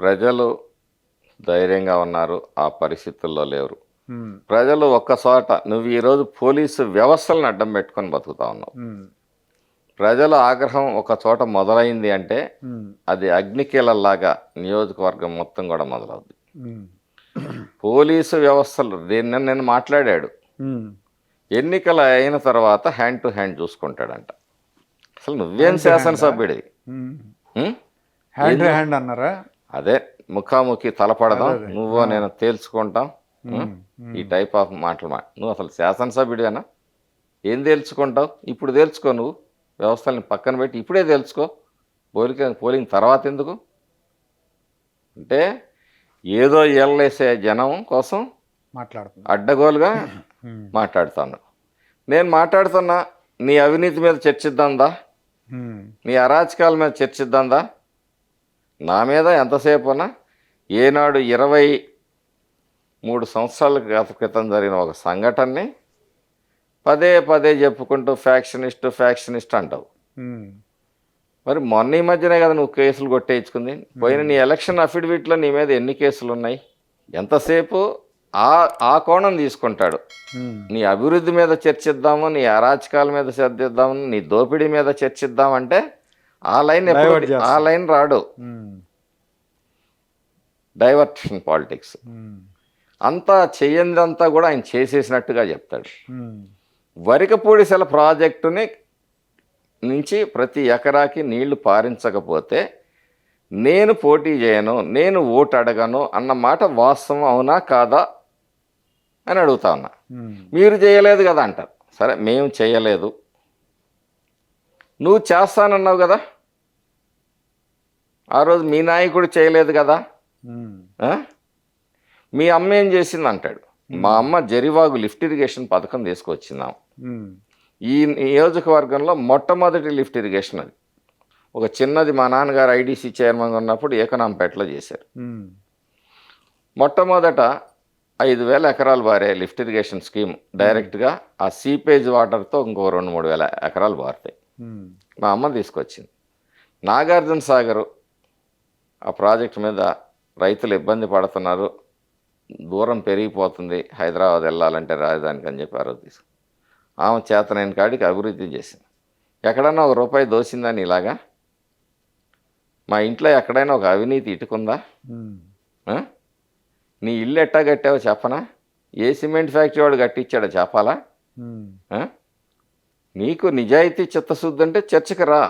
ప్రజలు ధైర్యంగా ఉన్నారు, ఆ పరిస్థితుల్లో లేరు. ప్రజలు ఒక్కచోట నువ్వు ఈరోజు పోలీసు వ్యవస్థలను అడ్డం పెట్టుకొని బతుకుతా ఉన్నావు. ప్రజల ఆగ్రహం ఒక చోట మొదలైంది అంటే అది అగ్నికీలలాగా నియోజకవర్గం మొత్తం కూడా మొదలవుద్ది. పోలీసు వ్యవస్థలు దీన్ని నేను మాట్లాడాడు, ఎన్నికలు అయిన తర్వాత హ్యాండ్ టు హ్యాండ్ చూసుకుంటాడంట. అసలు నువ్వేం శాసనసభ్యుడి? హ్యాండ్ టు హ్యాండ్ అన్నారా? అదే ముఖాముఖి తలపడదాం, నువ్వో నేను తేల్చుకుంటాం, ఈ టైప్ ఆఫ్ మాటలు నువ్వు అసలు శాసనసభ్యుడేనా? ఏం తేల్చుకుంటావు? ఇప్పుడు తేల్చుకో, నువ్వు వ్యవస్థల్ని పక్కన పెట్టి ఇప్పుడే తేల్చుకో. పోలింగ్ తర్వాత ఎందుకు అంటే ఏదో ఎల్లేసే జనం కోసం అడ్డగోలుగా మాట్లాడుతాను. నేను మాట్లాడుతున్నా, నీ అవినీతి మీద చర్చిద్దాందా? నీ అరాచకాల మీద చర్చిద్దాందా? నా మీద ఎంతసేపునా ఏనాడు 23 సంవత్సరాల క్రితం జరిగిన ఒక సంఘటనని పదే పదే చెప్పుకుంటూ ఫ్యాక్షనిస్ట్ అంటావు. మరి మొన్న ఈ మధ్యనే కదా నువ్వు కేసులు కొట్టేయించుకుంది. పోయిన నీ ఎలక్షన్ అఫిడవిట్లో నీ మీద ఎన్ని కేసులు ఉన్నాయి? ఎంతసేపు ఆ కోణం తీసుకుంటాడు. నీ అభివృద్ధి మీద చర్చిద్దాము, నీ అరాచకాల మీద చర్చిద్దాము, నీ దోపిడీ మీద చర్చిద్దామంటే ఆ లైన్ రాడు. డైవర్షన్ పాలిటిక్స్ అంతా చెయ్యందంతా కూడా ఆయన చేసేసినట్టుగా చెప్తాడు. వరికపూడిసెల ప్రాజెక్టుని నుంచి ప్రతి ఎకరాకి నీళ్లు పారించకపోతే నేను పోటీ చేయను, నేను ఓటు అడగను అన్న మాట వాస్తవం అవునా కాదా అని అడుగుతా ఉన్నా. మీరు చేయలేదు కదా అంటారు. సరే, మేము చేయలేదు, నువ్వు చేస్తానన్నావు కదా, ఆ రోజు మీ నాయకుడు చేయలేదు కదా, మీ అమ్మ ఏం చేసింది అంటాడు. మా అమ్మ జరివాగు లిఫ్ట్ ఇరిగేషన్ పథకం తీసుకొచ్చిందాం. ఈ నియోజకవర్గంలో మొట్టమొదటి లిఫ్ట్ ఇరిగేషన్ అది. ఒక చిన్నది మా నాన్నగారు ఐడిసి చైర్మన్గా ఉన్నప్పుడు ఏకనాంపేటలో చేశారు. మొట్టమొదట 5,000 ఎకరాలు బారే లిఫ్ట్ ఇరిగేషన్ స్కీమ్ డైరెక్ట్గా ఆ సీపేజ్ వాటర్తో ఇంకో 2-3 వేల ఎకరాలు బారుతాయి. మా అమ్మ తీసుకొచ్చింది. నాగార్జున సాగర్ ఆ ప్రాజెక్టు మీద రైతులు ఇబ్బంది పడుతున్నారు, దూరం పెరిగిపోతుంది, హైదరాబాద్ వెళ్ళాలంటే రాజధానికి అని చెప్పి ఆ రోజు తీసుకు ఆమె చేతనైన కాడికి అభివృద్ధి చేసింది. ఎక్కడన్నా ₹1 దోసిందని ఇలాగా మా ఇంట్లో ఎక్కడైనా ఒక అవినీతి ఇటుకుందా? నీ ఇల్లు ఎట్టా కట్టావో చెప్పనా? ఏ సిమెంట్ ఫ్యాక్టరీ వాడు కట్టించాడో చెప్పాలా? నీకు నిజాయితీ చిత్తశుద్ధి అంటే చర్చకు రా,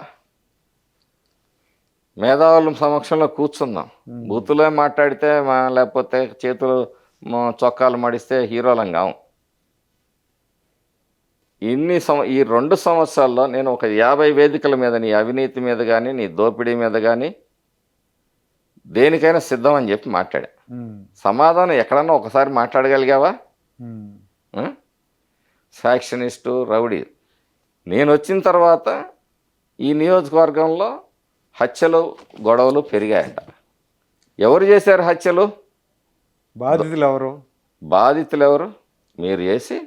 మేధావుల సమక్షంలో కూర్చుందాం. బూతులో మాట్లాడితే లేకపోతే చేతులు చొక్కాలు మడిస్తే హీరోలం కావు. ఈ 2 సంవత్సరాల్లో నేను ఒక 50 వేదికల మీద నీ అవినీతి మీద కానీ నీ దోపిడీ మీద కానీ దేనికైనా సిద్ధం అని చెప్పి మాట్లాడా. సమాధానం ఎక్కడన్నా ఒకసారి మాట్లాడగలిగావా? Factionist, rowdy. నేను వచ్చిన తర్వాత ఈ నియోజకవర్గంలో హత్యలు, గొడవలు పెరిగాయంట. ఎవరు చేశారు హత్యలు? బాధితులు ఎవరు? మీరు చేసి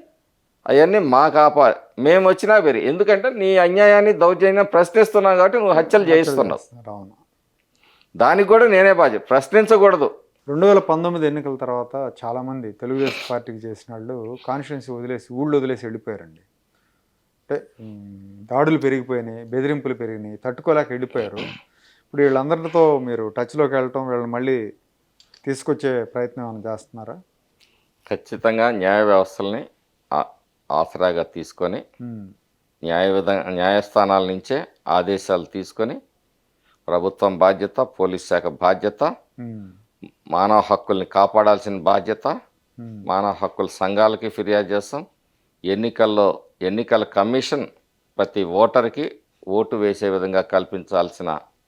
అవన్నీ మా మేము వచ్చినా ఎందుకంటే నీ అన్యాయాన్ని, దౌర్జన్యం ప్రశ్నిస్తున్నావు కాబట్టి నువ్వు హత్యలు చేయిస్తున్నావు. దానికి కూడా నేనే బాధ్యత. ప్రశ్నించకూడదు. 2019 ఎన్నికల తర్వాత చాలామంది తెలుగుదేశం పార్టీకి చేసిన వాళ్ళు కాన్స్టిట్యున్సీ వదిలేసి ఊళ్ళో వదిలేసి వెళ్ళిపోయారండి. అంటే దాడులు పెరిగిపోయినాయి, బెదిరింపులు పెరిగినాయి, తట్టుకోలేక వెళ్ళిపోయారు. ఇప్పుడు వీళ్ళందరితో మీరు టచ్లోకి వెళ్ళటం, వీళ్ళని మళ్ళీ తీసుకొచ్చే ప్రయత్నం ఏమైనా చేస్తున్నారా? ఖచ్చితంగా న్యాయ వ్యవస్థల్ని ఆసరాగా తీసుకొని న్యాయస్థానాల నుంచే ఆదేశాలు తీసుకొని ప్రభుత్వం బాధ్యత, పోలీస్ శాఖ బాధ్యత, మానవ హక్కుల్ని కాపాడాల్సిన బాధ్యత, మానవ హక్కుల సంఘాలకి ఫిర్యాదు చేస్తాం. ఎన్నికల కమిషన్ ప్రతి ఓటర్కి ఓటు వేసే విధంగా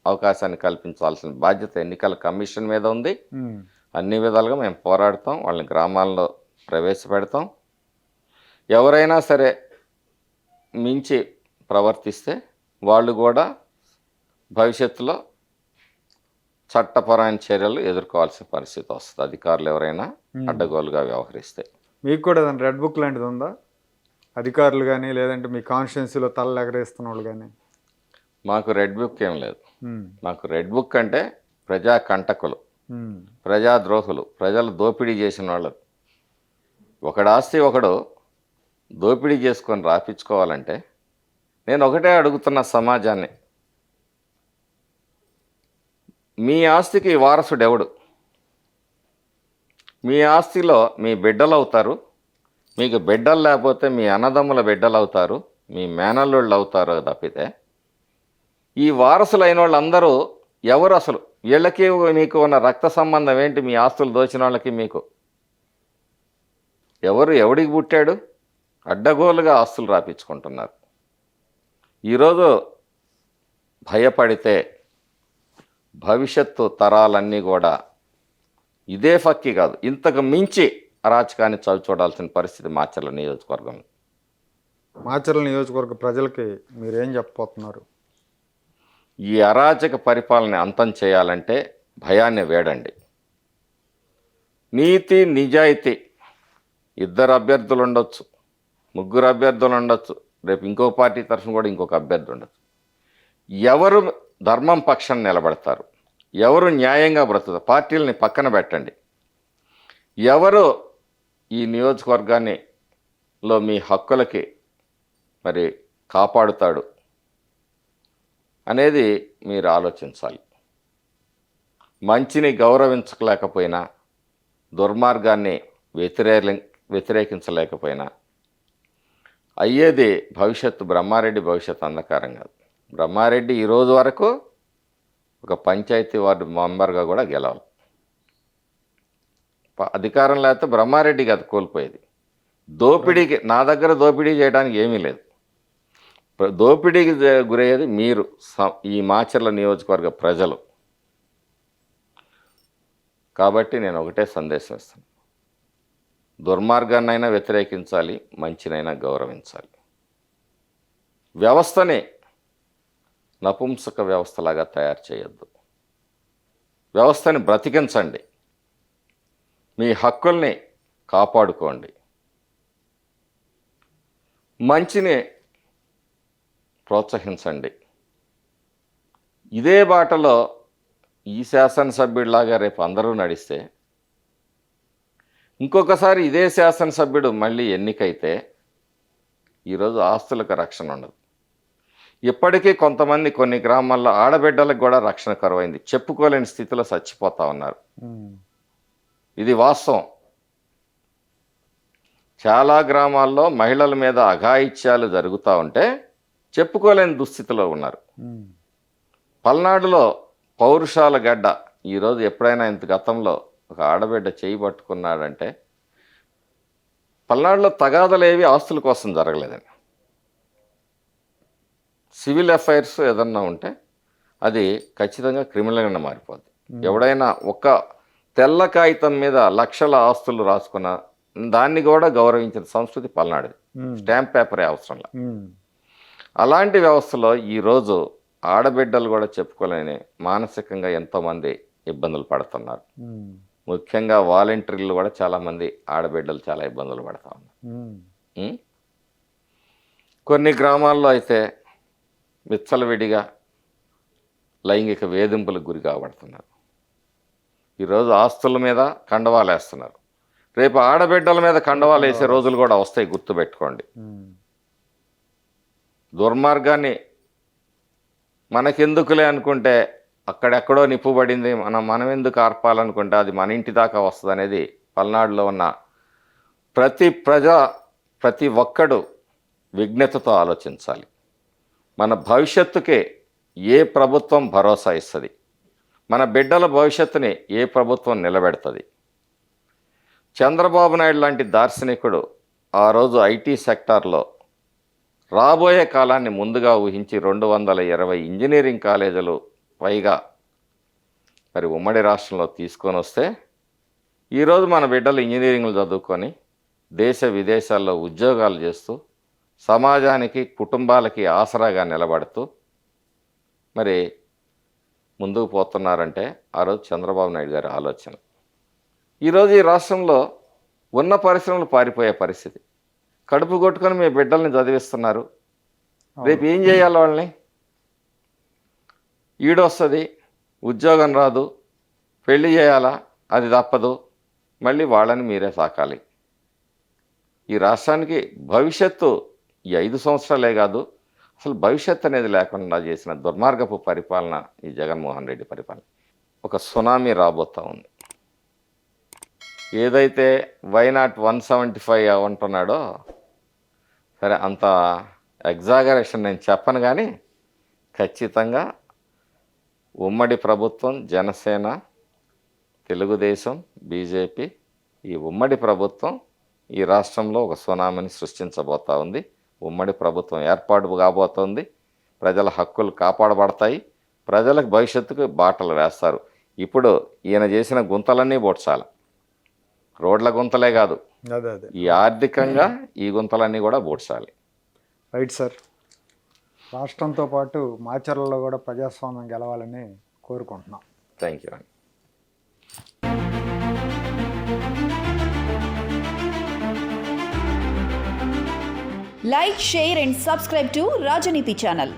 అవకాశాన్ని కల్పించాల్సిన బాధ్యత ఎన్నికల కమిషన్ మీద ఉంది. అన్ని విధాలుగా మేము పోరాడతాం, వాళ్ళని గ్రామాల్లో ప్రవేశపెడతాం. ఎవరైనా సరే మించి ప్రవర్తిస్తే వాళ్ళు కూడా భవిష్యత్తులో చట్టపరమైన చర్యలు ఎదుర్కోవాల్సిన పరిస్థితి వస్తుంది, అధికారులు ఎవరైనా అడ్డగోలుగా వ్యవహరిస్తే. మీకు కూడా ఏదైనా రెడ్ బుక్ లాంటిది ఉందా? అధికారులు కానీ లేదంటే మీ కాన్స్టిట్యున్సీలో తలలు ఎగరేస్తున్న వాళ్ళు కానీ? మాకు రెడ్ బుక్ ఏం లేదు. మాకు రెడ్ బుక్ అంటే ప్రజా కంటకులు, ప్రజాద్రోహులు, ప్రజలు దోపిడీ చేసిన వాళ్ళు. ఒకడు ఆస్తి ఒకడు దోపిడీ చేసుకొని రాపించుకోవాలంటే నేను ఒకటే అడుగుతున్న సమాజాన్ని, మీ ఆస్తికి వారసుడు ఎవడు? మీ ఆస్తిలో మీ బిడ్డలు అవుతారు, మీకు బిడ్డలు లేకపోతే మీ అన్నదమ్ముల బిడ్డలు అవుతారు, మీ మేనల్లుళ్ళు అవుతారు తప్పితే ఈ వారసులైన వాళ్ళందరూ ఎవరు? అసలు వీళ్ళకి మీకు ఉన్న రక్త సంబంధం ఏంటి? మీ ఆస్తులు దోచిన వాళ్ళకి మీకు ఎవడికి పుట్టాడు? అడ్డగోలుగా ఆస్తులు రాపించుకుంటున్నారు. ఈరోజు భయపడితే భవిష్యత్తు తరాలన్నీ కూడా ఇదే ఫక్కి కాదు, ఇంతకు మించి అరాచకాన్ని చూడాల్సిన పరిస్థితి మాచర్ల నియోజకవర్గం. మాచర్ల నియోజకవర్గ ప్రజలకి మీరేం చెప్పబోతున్నారు? ఈ అరాచక పరిపాలన అంతం చేయాలంటే భయాన్ని వేడండి. నీతి నిజాయితీ, 2 అభ్యర్థులు ఉండొచ్చు, 3 అభ్యర్థులు ఉండొచ్చు, రేపు ఇంకో పార్టీ తరఫున కూడా ఇంకొక అభ్యర్థి ఉండొచ్చు. ఎవరు ధర్మం పక్షాన నిలబడతారు, ఎవరు న్యాయంగా బ్రతుకుతారు, పార్టీలని పక్కన పెట్టండి. ఎవరు ఈ నియోజకవర్గాన్ని లో మీ హక్కులకి మరి కాపాడుతాడు అనేది మీరు ఆలోచించాలి. మంచిని గౌరవించలేకపోయినా, దుర్మార్గాన్ని వ్యతిరేకించలేకపోయినా అయ్యేది భవిష్యత్తు. బ్రహ్మారెడ్డి భవిష్యత్తు అంధకారం కాదు. బ్రహ్మారెడ్డి ఈరోజు వరకు ఒక పంచాయతీ వార్డు మెంబర్గా కూడా గెలవాలి. అధికారం లేకపోతే బ్రహ్మారెడ్డి కాదు కోల్పోయేది. దోపిడీకి, నా దగ్గర దోపిడీ చేయడానికి ఏమీ లేదు. దోపిడీకి గురయ్యేది మీరు, ఈ మాచర్ల నియోజకవర్గ ప్రజలు. కాబట్టి నేను ఒకటే సందేశం ఇస్తాను, దుర్మార్గాన్నైనా వ్యతిరేకించాలి, మంచినైనా గౌరవించాలి. వ్యవస్థని నపుంసక వ్యవస్థలాగా తయారు చేయొద్దు. వ్యవస్థని బ్రతికించండి, మీ హక్కుల్ని కాపాడుకోండి, మంచిని ప్రోత్సహించండి. ఇదే బాటలో ఈ శాసనసభ్యుడిలాగా రేపు అందరూ నడిస్తే, ఇంకొకసారి ఇదే శాసనసభ్యుడు మళ్ళీ ఎన్నికైతే ఈరోజు ఆస్తులకు రక్షణ ఉండదు. ఇప్పటికీ కొంతమంది కొన్ని గ్రామాల్లో ఆడబిడ్డలకు కూడా రక్షణ కరువైంది. చెప్పుకోలేని స్థితిలో చచ్చిపోతా ఉన్నారు. ఇది వాస్తవం. చాలా గ్రామాల్లో మహిళల మీద అఘాయిత్యాలు జరుగుతూ ఉంటే చెప్పుకోలేని దుస్థితిలో ఉన్నారు. పల్నాడులో పౌరుషాల గడ్డ. ఈరోజు ఎప్పుడైనా ఇంత గతంలో ఒక ఆడబిడ్డ చేయి పట్టుకున్నాడంటే, పల్నాడులో తగాదలేవి ఆస్తుల కోసం జరగలేదండి. సివిల్ అఫైర్స్ ఏదన్నా ఉంటే అది ఖచ్చితంగా క్రిమినల్గా మారిపోద్ది. ఎవడైనా ఒక తెల్ల కాగితం మీద లక్షల ఆస్తులు రాసుకున్న దాన్ని కూడా గౌరవించిన సంస్కృతి పల్నాడుది. స్టాంప్ పేపరే అవసరంలా. అలాంటి వ్యవస్థలో ఈరోజు ఆడబిడ్డలు కూడా చెప్పుకోలేని మానసికంగా ఎంతోమంది ఇబ్బందులు పడుతున్నారు. ముఖ్యంగా వాలంటీర్లు కూడా చాలామంది ఆడబిడ్డలు చాలా ఇబ్బందులు పడుతూ ఉన్నారు. కొన్ని గ్రామాల్లో అయితే విచ్చలవిడిగా లైంగిక వేధింపులకు గురి కాబడుతున్నారు. ఈరోజు ఆస్తుల మీద కండవాలు వేస్తున్నారు. రేపు ఆడబిడ్డల మీద కండవాలు వేసే రోజులు కూడా వస్తాయి, గుర్తుపెట్టుకోండి. దుర్మార్గాన్ని మనకెందుకులే అనుకుంటే అక్కడెక్కడో నిప్పుబడింది, మనం ఎందుకు ఆర్పాలనుకుంటే అది మన ఇంటి దాకా వస్తుంది అనేది పల్నాడులో ఉన్న ప్రతి ఒక్కడు విజ్ఞతతో ఆలోచించాలి. మన భవిష్యత్తుకే ఏ ప్రభుత్వం భరోసా ఇస్తుంది, మన బిడ్డల భవిష్యత్తుని ఏ ప్రభుత్వం నిలబెడుతుంది. చంద్రబాబు నాయుడు లాంటి దార్శనికుడు ఆ రోజు ఐటీ సెక్టార్లో రాబోయే కాలాన్ని ముందుగా ఊహించి 220 ఇంజనీరింగ్ కాలేజీలు పైగా మరి ఉమ్మడి రాష్ట్రంలో తీసుకొని వస్తే ఈరోజు మన బిడ్డలు ఇంజనీరింగ్లు చదువుకొని దేశ విదేశాల్లో ఉద్యోగాలు చేస్తూ సమాజానికి, కుటుంబాలకి ఆసరాగా నిలబడుతూ మరి ముందుకు పోతున్నారంటే ఆ రోజు చంద్రబాబు నాయుడు గారి ఆలోచన. ఈరోజు ఈ రాష్ట్రంలో ఉన్న పరిశ్రమలు పారిపోయే పరిస్థితి. కడుపు కొట్టుకొని మీ బిడ్డల్ని చదివిస్తున్నారు. రేపు ఏం చేయాలి వాళ్ళని? ఈడొస్తుంది, ఉద్యోగం రాదు, పెళ్లి చేయాలా, అది తప్పదు, మళ్ళీ వాళ్ళని మీరే సాకాలి. ఈ రాష్ట్రానికి భవిష్యత్తు ఈ 5 సంవత్సరాలే కాదు, అసలు భవిష్యత్తు అనేది లేకుండా చేసిన దుర్మార్గపు పరిపాలన ఈ జగన్మోహన్ రెడ్డి పరిపాలన. ఒక సునామీ రాబోతూ ఉంది. ఏదైతే వైనాట్ 175 అంటున్నాడో, సరే అంత ఎగ్జాగరేషన్ నేను చెప్పను, కానీ ఖచ్చితంగా ఉమ్మడి ప్రభుత్వం, జనసేన, తెలుగుదేశం, బీజేపీ, ఈ ఉమ్మడి ప్రభుత్వం ఈ రాష్ట్రంలో ఒక సునామీని సృష్టించబోతూ ఉంది. ఉమ్మడి ప్రభుత్వం ఏర్పాటు కాబోతోంది. ప్రజల హక్కులు కాపాడబడతాయి. ప్రజలకు భవిష్యత్తుకు బాటలు వేస్తారు. ఇప్పుడు ఈయన చేసిన గుంతలన్నీ బోడ్చాలి. రోడ్ల గుంతలే కాదు, ఈ ఆర్థికంగా ఈ గుంతలన్నీ కూడా బోడ్చాలి. Right sir. రాష్ట్రంతో పాటు మాచర్లలో కూడా ప్రజాస్వామ్యం గెలవాలని కోరుకుంటున్నాం. థ్యాంక్ యూ అండి. Like, share and subscribe to Rajaniti channel.